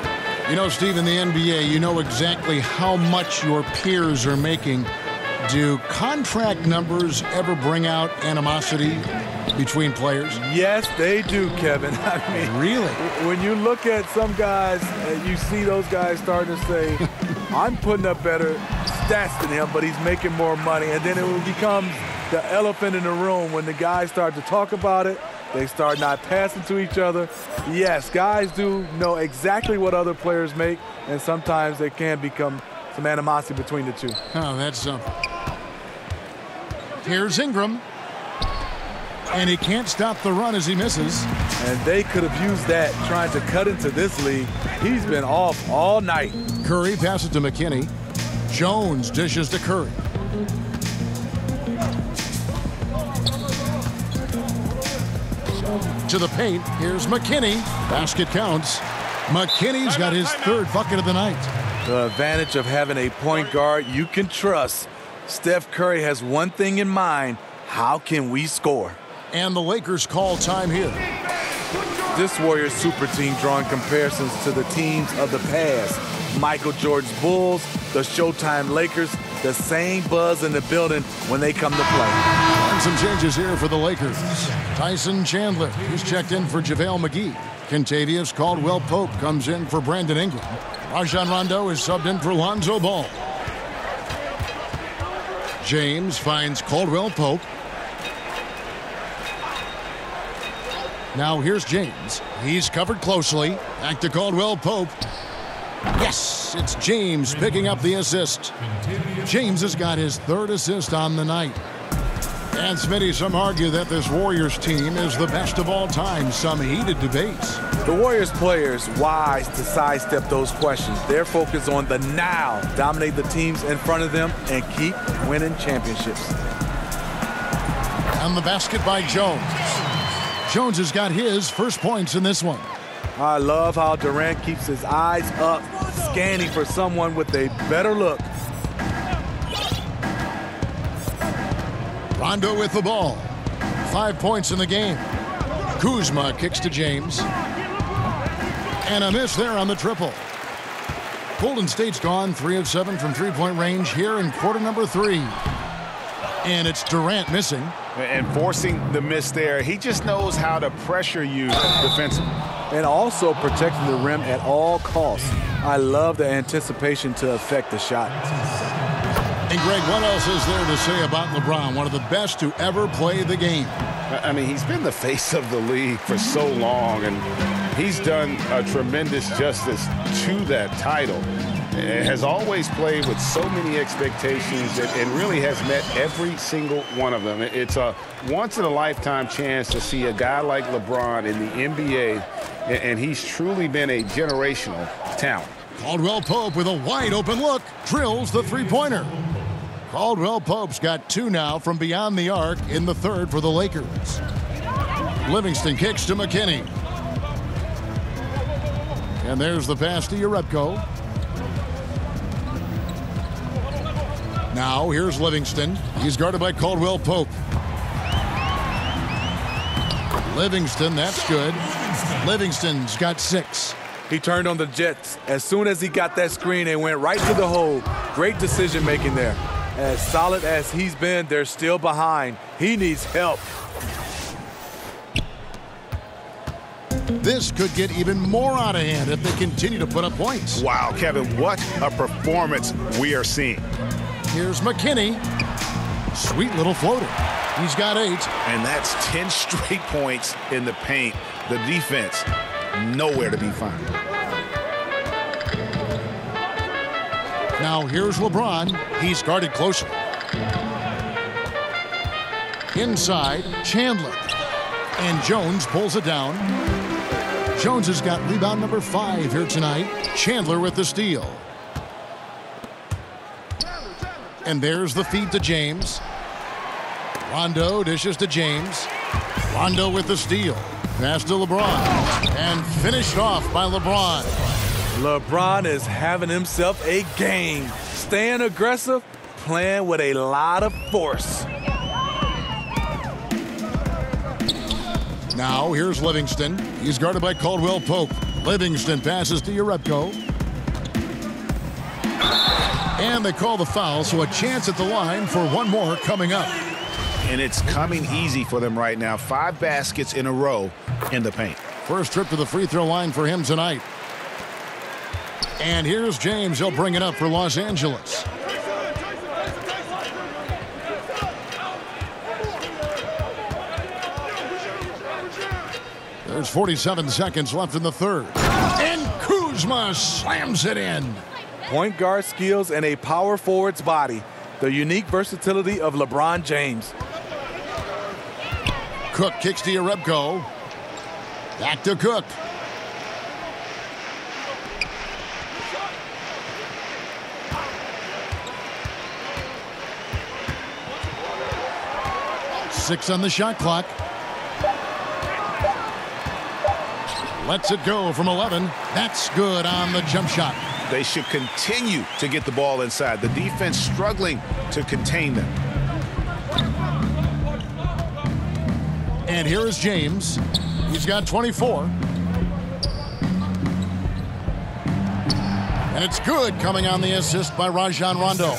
You know, Steve, in the NBA, you know exactly how much your peers are making. Do contract numbers ever bring out animosity between players? Yes, they do, Kevin. I mean, really? When you look at some guys, you see those guys starting to say, I'm putting up better stats than him, but he's making more money. And then it becomes the elephant in the room when the guys start to talk about it. They start not passing to each other. Yes, guys do know exactly what other players make, and sometimes there can become some animosity between the two. Oh, that's something. Here's Ingram. And he can't stop the run as he misses. And they could have used that trying to cut into this league. He's been off all night. Curry passes to McKinney. Jones dishes to Curry. To the paint. Here's McKinney. Basket counts. McKinney's got his 3rd bucket of the night. The advantage of having a point guard you can trust. Steph Curry has one thing in mind. How can we score? And the Lakers call time here. This Warriors super team drawing comparisons to the teams of the past. Michael Jordan's Bulls, the Showtime Lakers, the same buzz in the building when they come to play. And some changes here for the Lakers. Tyson Chandler is checked in for JaVale McGee. Kentavious Caldwell-Pope comes in for Brandon Ingram. Rajon Rondo is subbed in for Lonzo Ball. James finds Caldwell-Pope. Now here's James. He's covered closely. Back to Caldwell-Pope. Yes, it's James picking up the assist. James has got his 3rd assist on the night. And Smitty, some argue that this Warriors team is the best of all time. Some heated debates. The Warriors players wise to sidestep those questions. They're focused on the now, dominate the teams in front of them, and keep winning championships. And the basket by Jones. Jones has got his 1st points in this one. I love how Durant keeps his eyes up, scanning for someone with a better look. Rondo with the ball. 5 points in the game. Kuzma kicks to James. And a miss there on the triple. Golden State's gone 3 of 7 from 3-point range here in quarter number 3. And it's Durant missing. And forcing the miss there. He just knows how to pressure you defensively. And also protecting the rim at all costs. I love the anticipation to affect the shot. And Greg, what else is there to say about LeBron? One of the best to ever play the game. I mean, he's been the face of the league for so long, and he's done a tremendous justice to that title. Has always played with so many expectations and really has met every single one of them. It's a once-in-a-lifetime chance to see a guy like LeBron in the NBA, and he's truly been a generational talent. Caldwell-Pope with a wide-open look, drills the 3-pointer. Caldwell-Pope's got 2 now from beyond the arc in the 3rd for the Lakers. Livingston kicks to McKinney. And there's the pass to Urepko. Now here's Livingston. He's guarded by Caldwell-Pope. Livingston, that's good. Livingston's got 6. He turned on the Jets. As soon as he got that screen, they went right to the hole. Great decision making there. As solid as he's been, they're still behind. He needs help. This could get even more out of hand if they continue to put up points. Wow, Kevin, what a performance we are seeing. Here's McKinney. Sweet little floater. He's got 8. And that's 10 straight points in the paint. The defense, nowhere to be found. Now here's LeBron. He's guarded closer. Inside, Chandler. And Jones pulls it down. Jones has got rebound number 5 here tonight. Chandler with the steal. And there's the feed to James. Rondo dishes to James. Rondo with the steal. Pass to LeBron. And finished off by LeBron. LeBron is having himself a game. Staying aggressive, playing with a lot of force. Now here's Livingston. He's guarded by Caldwell-Pope. Livingston passes to Urepko. And they call the foul, so a chance at the line for one more coming up. And it's coming easy for them right now. 5 baskets in a row in the paint. First trip to the free throw line for him tonight. And here's James. He'll bring it up for Los Angeles. There's 47 seconds left in the third. And Kuzma slams it in. Point guard skills and a power forward's body. The unique versatility of LeBron James. Cook kicks to Urepko. Back to Cook. Six on the shot clock. Lets it go from 11. That's good on the jump shot. They should continue to get the ball inside. The defense struggling to contain them. And here is James. He's got 24. And it's good, coming on the assist by Rajon Rondo.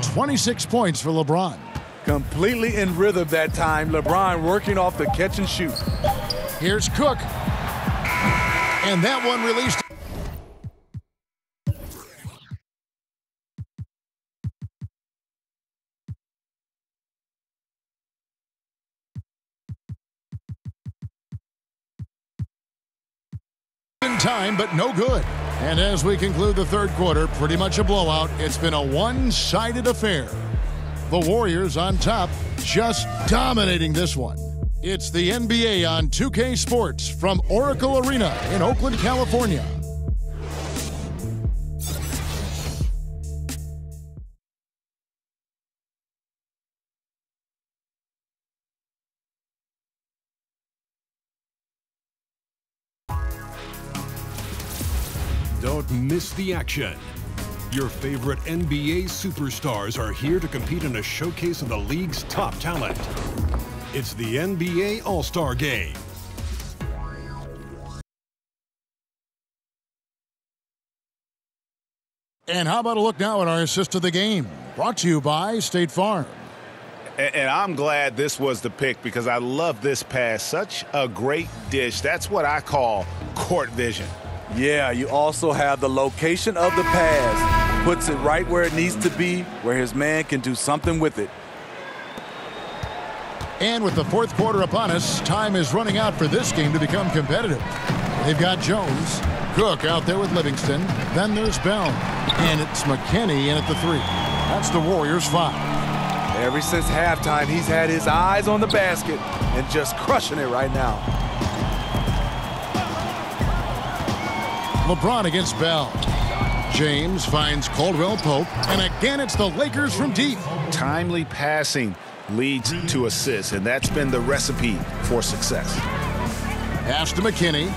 26 points for LeBron. Completely in rhythm that time. LeBron working off the catch and shoot. Here's Cook. And that one released. In time, but no good. And as we conclude the third quarter, pretty much a blowout. It's been a one-sided affair. The Warriors on top, just dominating this one. It's the NBA on 2K Sports from Oracle Arena in Oakland, California. Don't miss the action. Your favorite NBA superstars are here to compete in a showcase of the league's top talent. It's the NBA All-Star Game. And how about a look now at our assist of the game? Brought to you by State Farm. And I'm glad this was the pick because I love this pass. Such a great dish. That's what I call court vision. Yeah, you also have the location of the pass. Puts it right where it needs to be, where his man can do something with it. And with the fourth quarter upon us, time is running out for this game to become competitive. They've got Jones, Cook out there with Livingston. Then there's Bell. And it's McKinney in at the 3. That's the Warriors' 5. Ever since halftime, he's had his eyes on the basket and just crushing it right now. LeBron against Bell. James finds Caldwell-Pope. And again, it's the Lakers from deep. Timely passing leads to assists, and that's been the recipe for success. Pass to McKinney.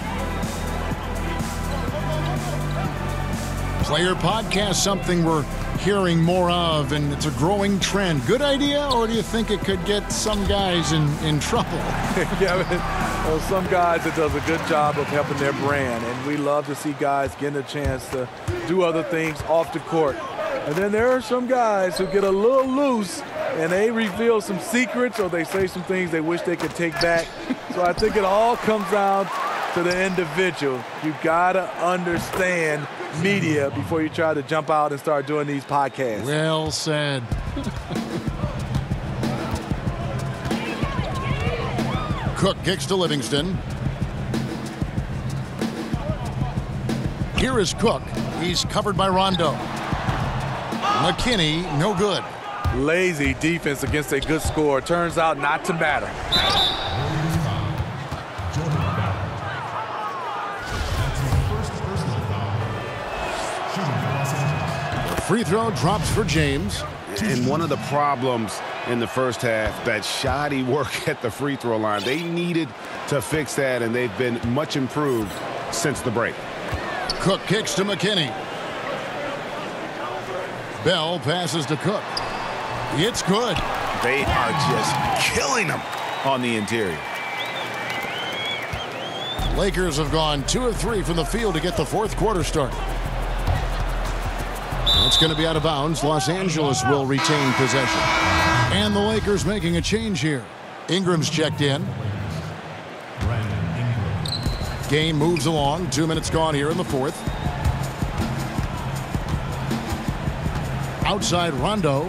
Player podcast, something we're hearing more of, and it's a growing trend. Good idea, or do you think it could get some guys in trouble? Yeah, well, some guys, it does a good job of helping their brand, and we love to see guys getting a chance to do other things off the court. And then there are some guys who get a little loose, and they reveal some secrets, or they say some things they wish they could take back. So I think it all comes down to the individual. You gotta understand media before you try to jump out and start doing these podcasts. Well said. Cook kicks to Livingston. Here is Cook. He's covered by Rondo. McKinney, no good. Lazy defense against a good score. Turns out not to matter. Free throw drops for James. And one of the problems in the first half, that shoddy work at the free throw line. They needed to fix that, and they've been much improved since the break. Cook kicks to McKinney. Bell passes to Cook. It's good. They are just killing them on the interior. Lakers have gone 2 of 3 from the field to get the fourth quarter started. It's going to be out of bounds. Los Angeles will retain possession. And the Lakers making a change here. Ingram's checked in. Game moves along. 2 minutes gone here in the fourth. Outside Rondo.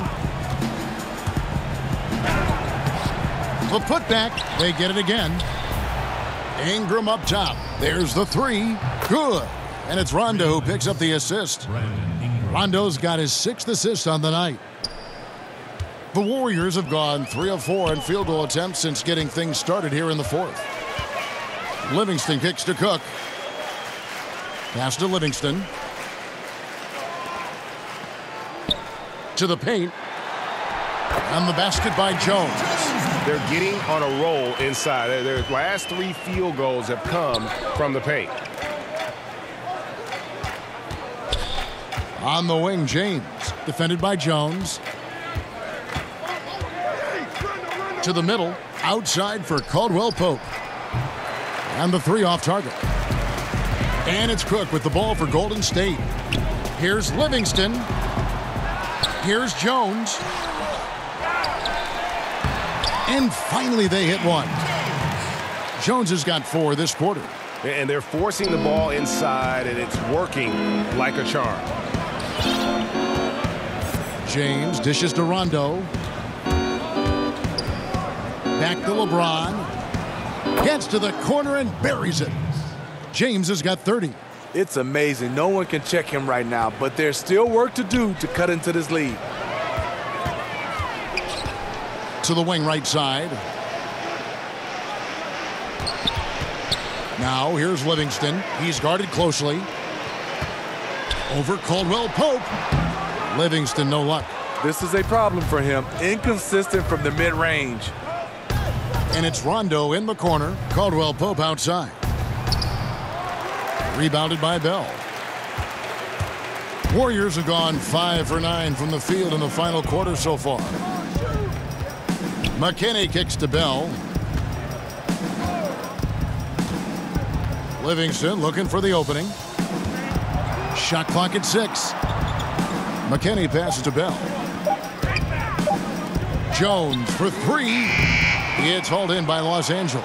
The putback. They get it again. Ingram up top. There's the three. Good. And it's Rondo who picks up the assist. Rondo's got his 6th assist on the night. The Warriors have gone 3 of 4 in field goal attempts since getting things started here in the fourth. Livingston kicks to Cook. Pass to Livingston. To the paint. And the basket by Jones. They're getting on a roll inside. Their last 3 field goals have come from the paint. On the wing, James. Defended by Jones. To the middle. Outside for Caldwell-Pope. And the 3 off target. And it's Cook with the ball for Golden State. Here's Livingston. Here's Jones. And finally they hit one. Jones has got 4 this quarter. And they're forcing the ball inside, and it's working like a charm. James dishes to Rondo. Back to LeBron. Gets to the corner and buries it. James has got 30. It's amazing. No one can check him right now, but there's still work to do to cut into this lead. To the wing right side. Now here's Livingston. He's guarded closely. Over Caldwell-Pope. Livingston, no luck. This is a problem for him. Inconsistent from the mid-range. And it's Rondo in the corner. Caldwell-Pope outside. Rebounded by Bell. Warriors have gone 5 for 9 from the field in the final quarter so far. McKinney kicks to Bell. Livingston looking for the opening. Shot clock at 6. McKinney passes to Bell. Jones for 3. It's hauled in by Los Angeles.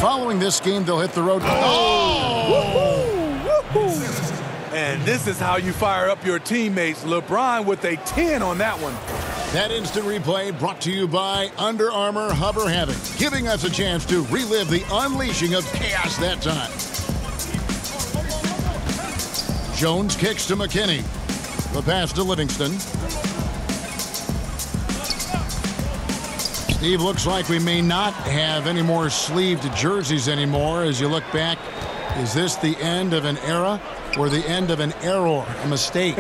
Following this game, they'll hit the road. And this is how you fire up your teammates. LeBron with a 10 on that one. That instant replay brought to you by Under Armour Hover Havoc, giving us a chance to relive the unleashing of chaos that time. Jones kicks to McKinney. The pass to Livingston. Steve, looks like we may not have any more sleeved jerseys anymore. As you look back, is this the end of an era or the end of an error, a mistake?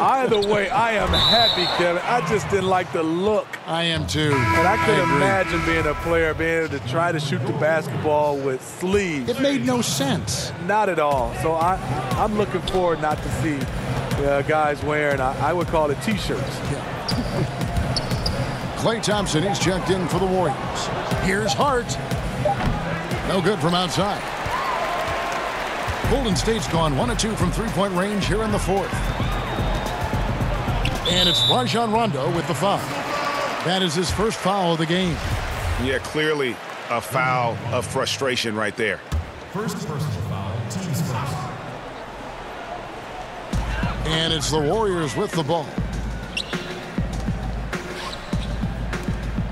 Either way, I am happy, Kevin. I just didn't like the look. I am too. And I could imagine being a player, being able to try to shoot the basketball with sleeves. It made no sense. Not at all. So I I'm looking forward not to see guys wearing, I would call it T-shirts. Klay Thompson, he's checked in for the Warriors. Here's Hart. No good from outside. Golden State's gone 1 of 2 from three-point range here in the fourth. And it's Rajon Rondo with the foul. That is his first foul of the game. Yeah, clearly a foul of frustration right there. First personal foul, team's first. And it's the Warriors with the ball.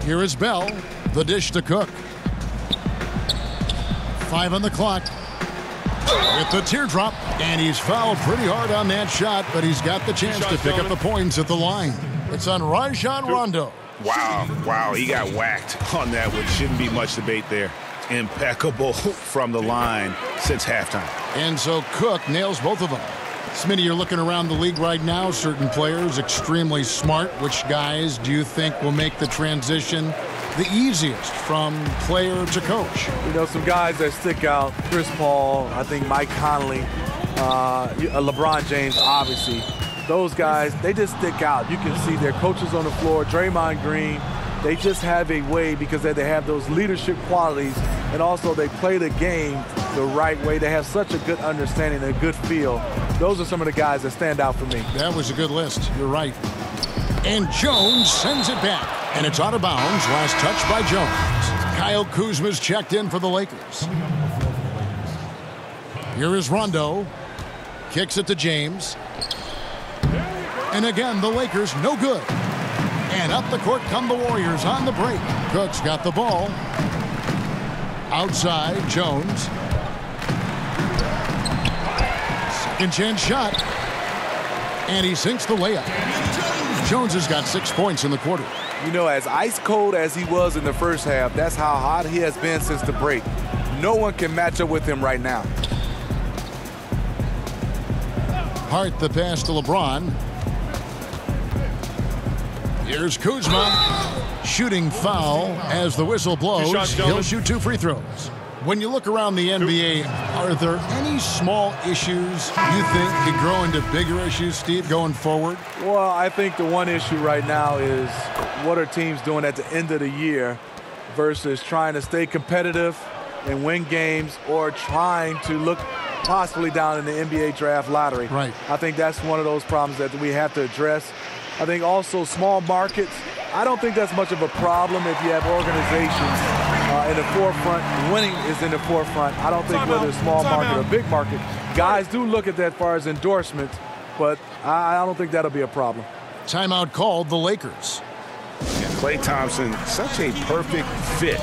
Here is Bell. The dish to Cook. 5 on the clock. With the teardrop. And he's fouled pretty hard on that shot, but he's got the chance to pick up the points at the line. It's on Rajon Rondo. Wow, he got whacked on that one. Shouldn't be much debate there. Impeccable from the line since halftime. And so Cook nails both of them. Smitty, you're looking around the league right now. Certain players extremely smart. Which guys do you think will make the transition the easiest from player to coach? You know, some guys that stick out. Chris Paul, I think Mike Conley, LeBron James, obviously. Those guys, they just stick out. You can see their coaches on the floor, Draymond Green. They just have a way because they have those leadership qualities, and also they play the game the right way. They have such a good understanding and a good feel. Those are some of the guys that stand out for me. That was a good list. You're right. And Jones sends it back, and it's out of bounds. Last touch by Jones. Kyle Kuzma's checked in for the Lakers. Here is Rondo. Kicks it to James. And again, the Lakers no good. And up the court come the Warriors on the break. Cook's got the ball. Outside, Jones. Second chance shot. And he sinks the layup. Jones has got 6 points in the quarter. You know, as ice cold as he was in the first half, that's how hot he has been since the break. No one can match up with him right now. Hart the pass to LeBron. Here's Kuzma. Shooting foul as the whistle blows. He'll shoot 2 free throws. When you look around the NBA, are there any small issues you think could grow into bigger issues, Steve, going forward? Well, I think the one issue right now is what are teams doing at the end of the year versus trying to stay competitive and win games or trying to look possibly down in the NBA draft lottery. Right. I think that's one of those problems that we have to address. I think also small markets, I don't think that's much of a problem if you have organizations in the forefront. Winning is in the forefront. I don't think whether it's small market or big market, guys do look at that as far as endorsements, but I don't think that'll be a problem. Timeout called the Lakers. Klay Thompson, such a perfect fit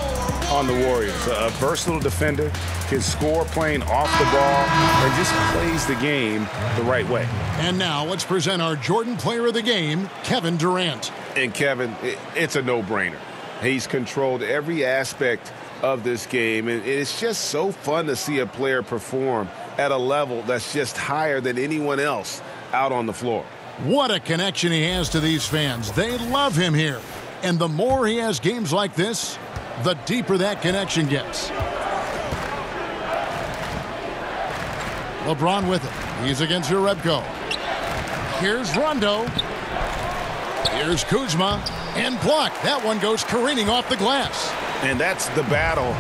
on the Warriors. A versatile defender, can score playing off the ball, and just plays the game the right way. And now let's present our Jordan Player of the Game, Kevin Durant. And Kevin, it's a no-brainer. He's controlled every aspect of this game, and it's just so fun to see a player perform at a level that's just higher than anyone else out on the floor. What a connection he has to these fans. They love him here. And the more he has games like this, the deeper that connection gets. LeBron with it. He's against Jerebko. Here's Rondo. Here's Kuzma. And blocked. That one goes careening off the glass. And that's the battle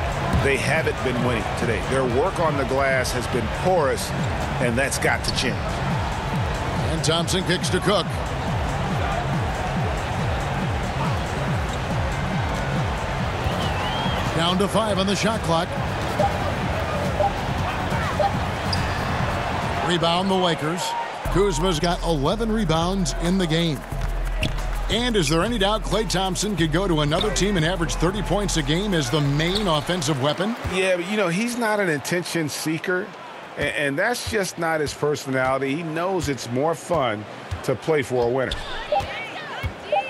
they haven't been winning today. Their work on the glass has been porous, and that's got to change. And Thompson kicks to Cook. Down to 5 on the shot clock. Rebound the Lakers. Kuzma's got 11 rebounds in the game. And is there any doubt Klay Thompson could go to another team and average 30 points a game as the main offensive weapon? Yeah, but, you know, he's not an attention seeker, and that's just not his personality. He knows it's more fun to play for a winner.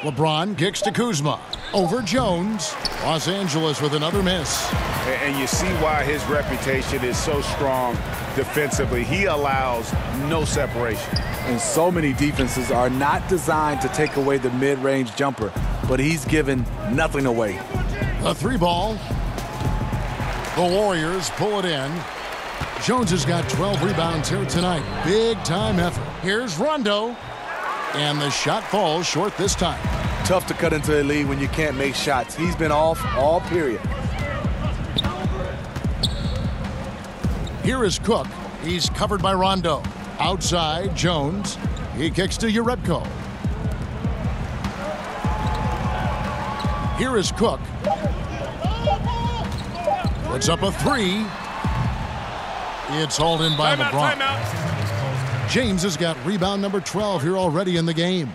LeBron kicks to Kuzma. Over Jones. Los Angeles with another miss. And you see why his reputation is so strong defensively. He allows no separation. And so many defenses are not designed to take away the mid-range jumper, but he's given nothing away. The 3 ball. The Warriors pull it in. Jones has got 12 rebounds here tonight. Big time effort. Here's Rondo. And the shot falls short this time. Tough to cut into the lead when you can't make shots. He's been off all period. Here is Cook. He's covered by Rondo. Outside, Jones. He kicks to Urebko. Here is Cook. Puts up a three. It's hauled in by LeBron. James has got rebound number 12 here already in the game.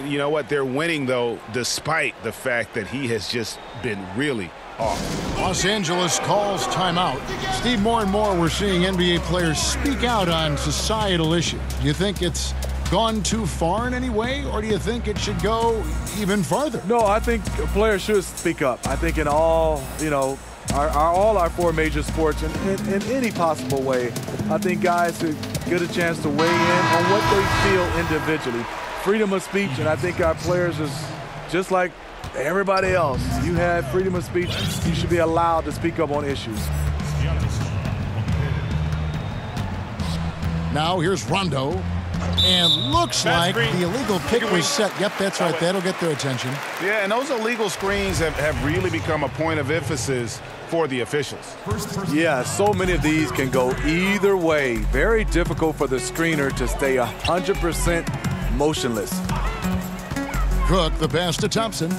You know what? They're winning, though, despite the fact that he has just been really off. Los Angeles calls timeout. Steve, more and more we're seeing NBA players speak out on societal issues. Do you think it's gone too far in any way, or do you think it should go even farther? No, I think players should speak up. I think in all, all our four major sports, in any possible way, I think guys should get a chance to weigh in on what they feel individually. Freedom of speech, and I think our players is just like everybody else. You have freedom of speech. You should be allowed to speak up on issues. Now here's Rondo. And looks like the illegal pick was set. Yep, that's right. That'll get their attention. Yeah, and those illegal screens have really become a point of emphasis for the officials. Yeah, so many of these can go either way. Very difficult for the screener to stay 100% motionless. Cook, the pass to Thompson.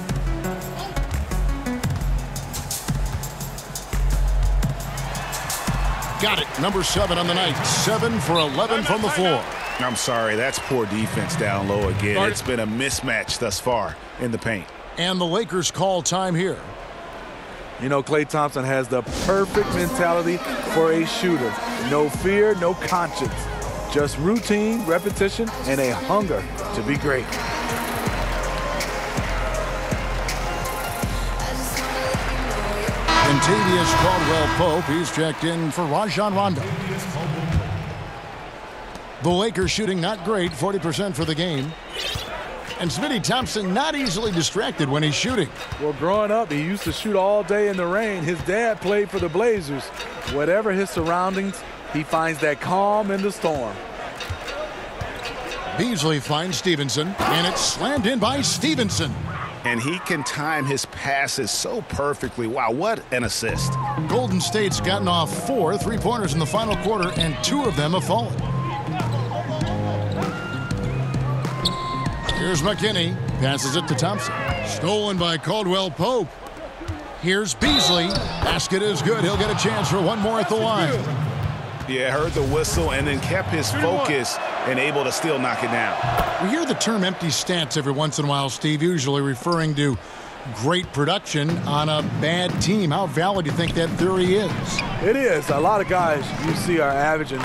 Got it. Number 7 on the night. 7 for 11 from the floor. I'm sorry, that's poor defense down low again. It's been a mismatch thus far in the paint. And the Lakers call time here. You know, Klay Thompson has the perfect mentality for a shooter. No fear, no conscience. Just routine, repetition, and a hunger to be great. Contavious Caldwell-Pope, he's checked in for Rajon Rondo. The Lakers shooting not great, 40% for the game. And Smitty Thompson not easily distracted when he's shooting. Well, growing up, he used to shoot all day in the rain. His dad played for the Blazers. Whatever his surroundings, he finds that calm in the storm. Beasley finds Stevenson, and it's slammed in by Stevenson. And he can time his passes so perfectly. Wow, what an assist. Golden State's gotten off 4 3-pointers in the final quarter, and 2 of them have fallen. Here's McKinney, passes it to Thompson. Stolen by Caldwell-Pope. Here's Beasley. Basket is good. He'll get a chance for one more at the line. Yeah, heard the whistle and then kept his focus and able to still knock it down. We hear the term empty stats every once in a while, Steve, usually referring to great production on a bad team. How valid do you think that theory is? It is. A lot of guys you see are averaging,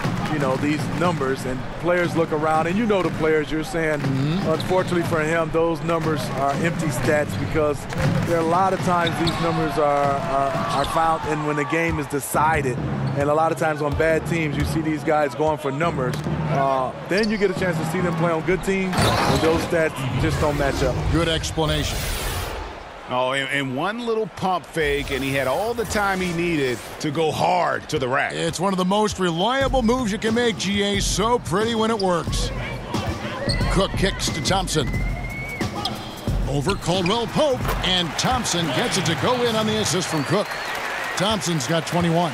these numbers, and players look around, and the players, you're saying, unfortunately for him, those numbers are empty stats because there are a lot of times these numbers are found in when the game is decided. And a lot of times on bad teams, you see these guys going for numbers. Then you get a chance to see them play on good teams, and those stats just don't match up. Good explanation. Oh, and one little pump fake, and he had all the time he needed to go hard to the rack. It's one of the most reliable moves you can make, GA. So pretty when it works. Cook kicks to Thompson. Over Caldwell-Pope, and Thompson gets it to go in on the assist from Cook. Thompson's got 21.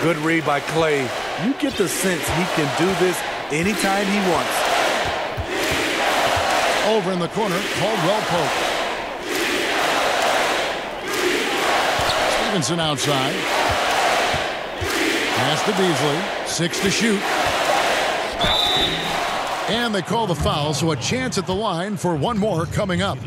Good read by Klay. You get the sense he can do this anytime he wants. Over in the corner, Caldwell-Pope. Stevenson outside. Pass to Beasley. 6 to shoot. And they call the foul, so a chance at the line for one more coming up.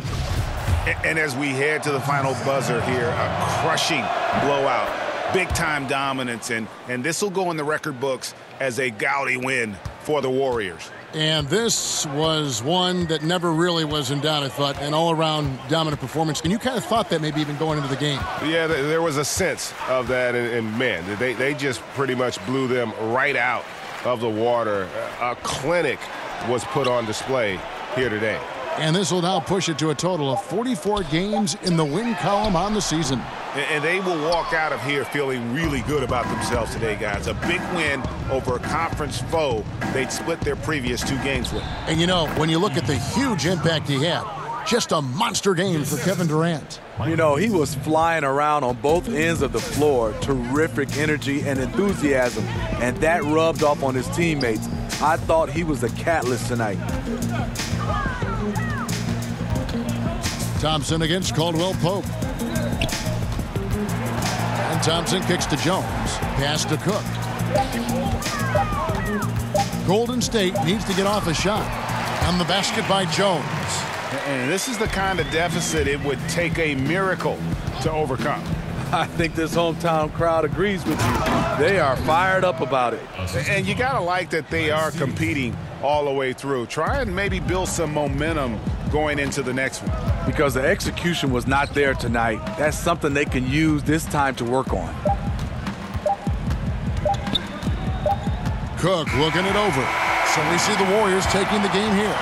And as we head to the final buzzer here, a crushing blowout. Big-time dominance, and this will go in the record books as a gaudy win for the Warriors. And this was one that never really was in doubt, I thought, an all-around dominant performance. And you kind of thought that maybe even going into the game. Yeah, there was a sense of that, and man, they just pretty much blew them right out of the water. A clinic was put on display here today. And this will now push it to a total of 44 games in the win column on the season. And they will walk out of here feeling really good about themselves today, guys. A big win over a conference foe they'd split their previous 2 games with. And you know, when you look at the huge impact he had, just a monster game for Kevin Durant. You know, he was flying around on both ends of the floor. Terrific energy and enthusiasm, and that rubbed off on his teammates. I thought he was a catalyst tonight. Thompson against Caldwell-Pope. And Thompson kicks to Jones. Pass to Cook. Golden State needs to get off a shot. On the basket by Jones. And this is the kind of deficit it would take a miracle to overcome. I think this hometown crowd agrees with you. They are fired up about it. And you got to like that they are competing all the way through. Try and maybe build some momentum going into the next one. Because the execution was not there tonight. That's something they can use this time to work on. Cook looking it over. So we see the Warriors taking the game here.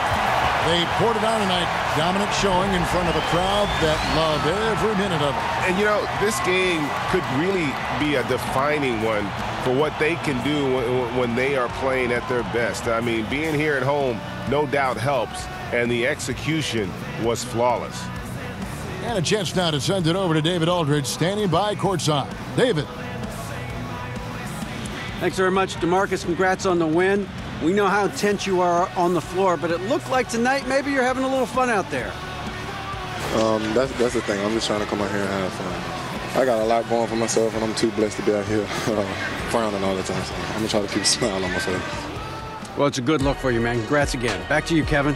They poured it on tonight. Dominant showing in front of a crowd that loved every minute of it. And, you know, this game could really be a defining one for what they can do when they are playing at their best. I mean, being here at home no doubt helps, and the execution was flawless. And a chance now to send it over to David Aldridge, standing by courtside. David. Thanks very much, DeMarcus. Congrats on the win. We know how tense you are on the floor, but it looked like tonight maybe you're having a little fun out there. That's the thing. I'm just trying to come out here and have fun. I got a lot going for myself, and I'm too blessed to be out here frowning all the time. So I'm going to try to keep a smile on my face. Well, it's a good look for you, man. Congrats again. Back to you, Kevin.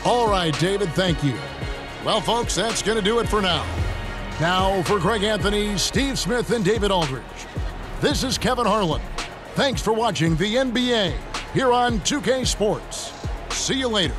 All right, David, thank you. Well, folks, that's going to do it for now. Now, for Greg Anthony, Steve Smith, and David Aldridge, this is Kevin Harlan. Thanks for watching the NBA here on 2K Sports. See you later.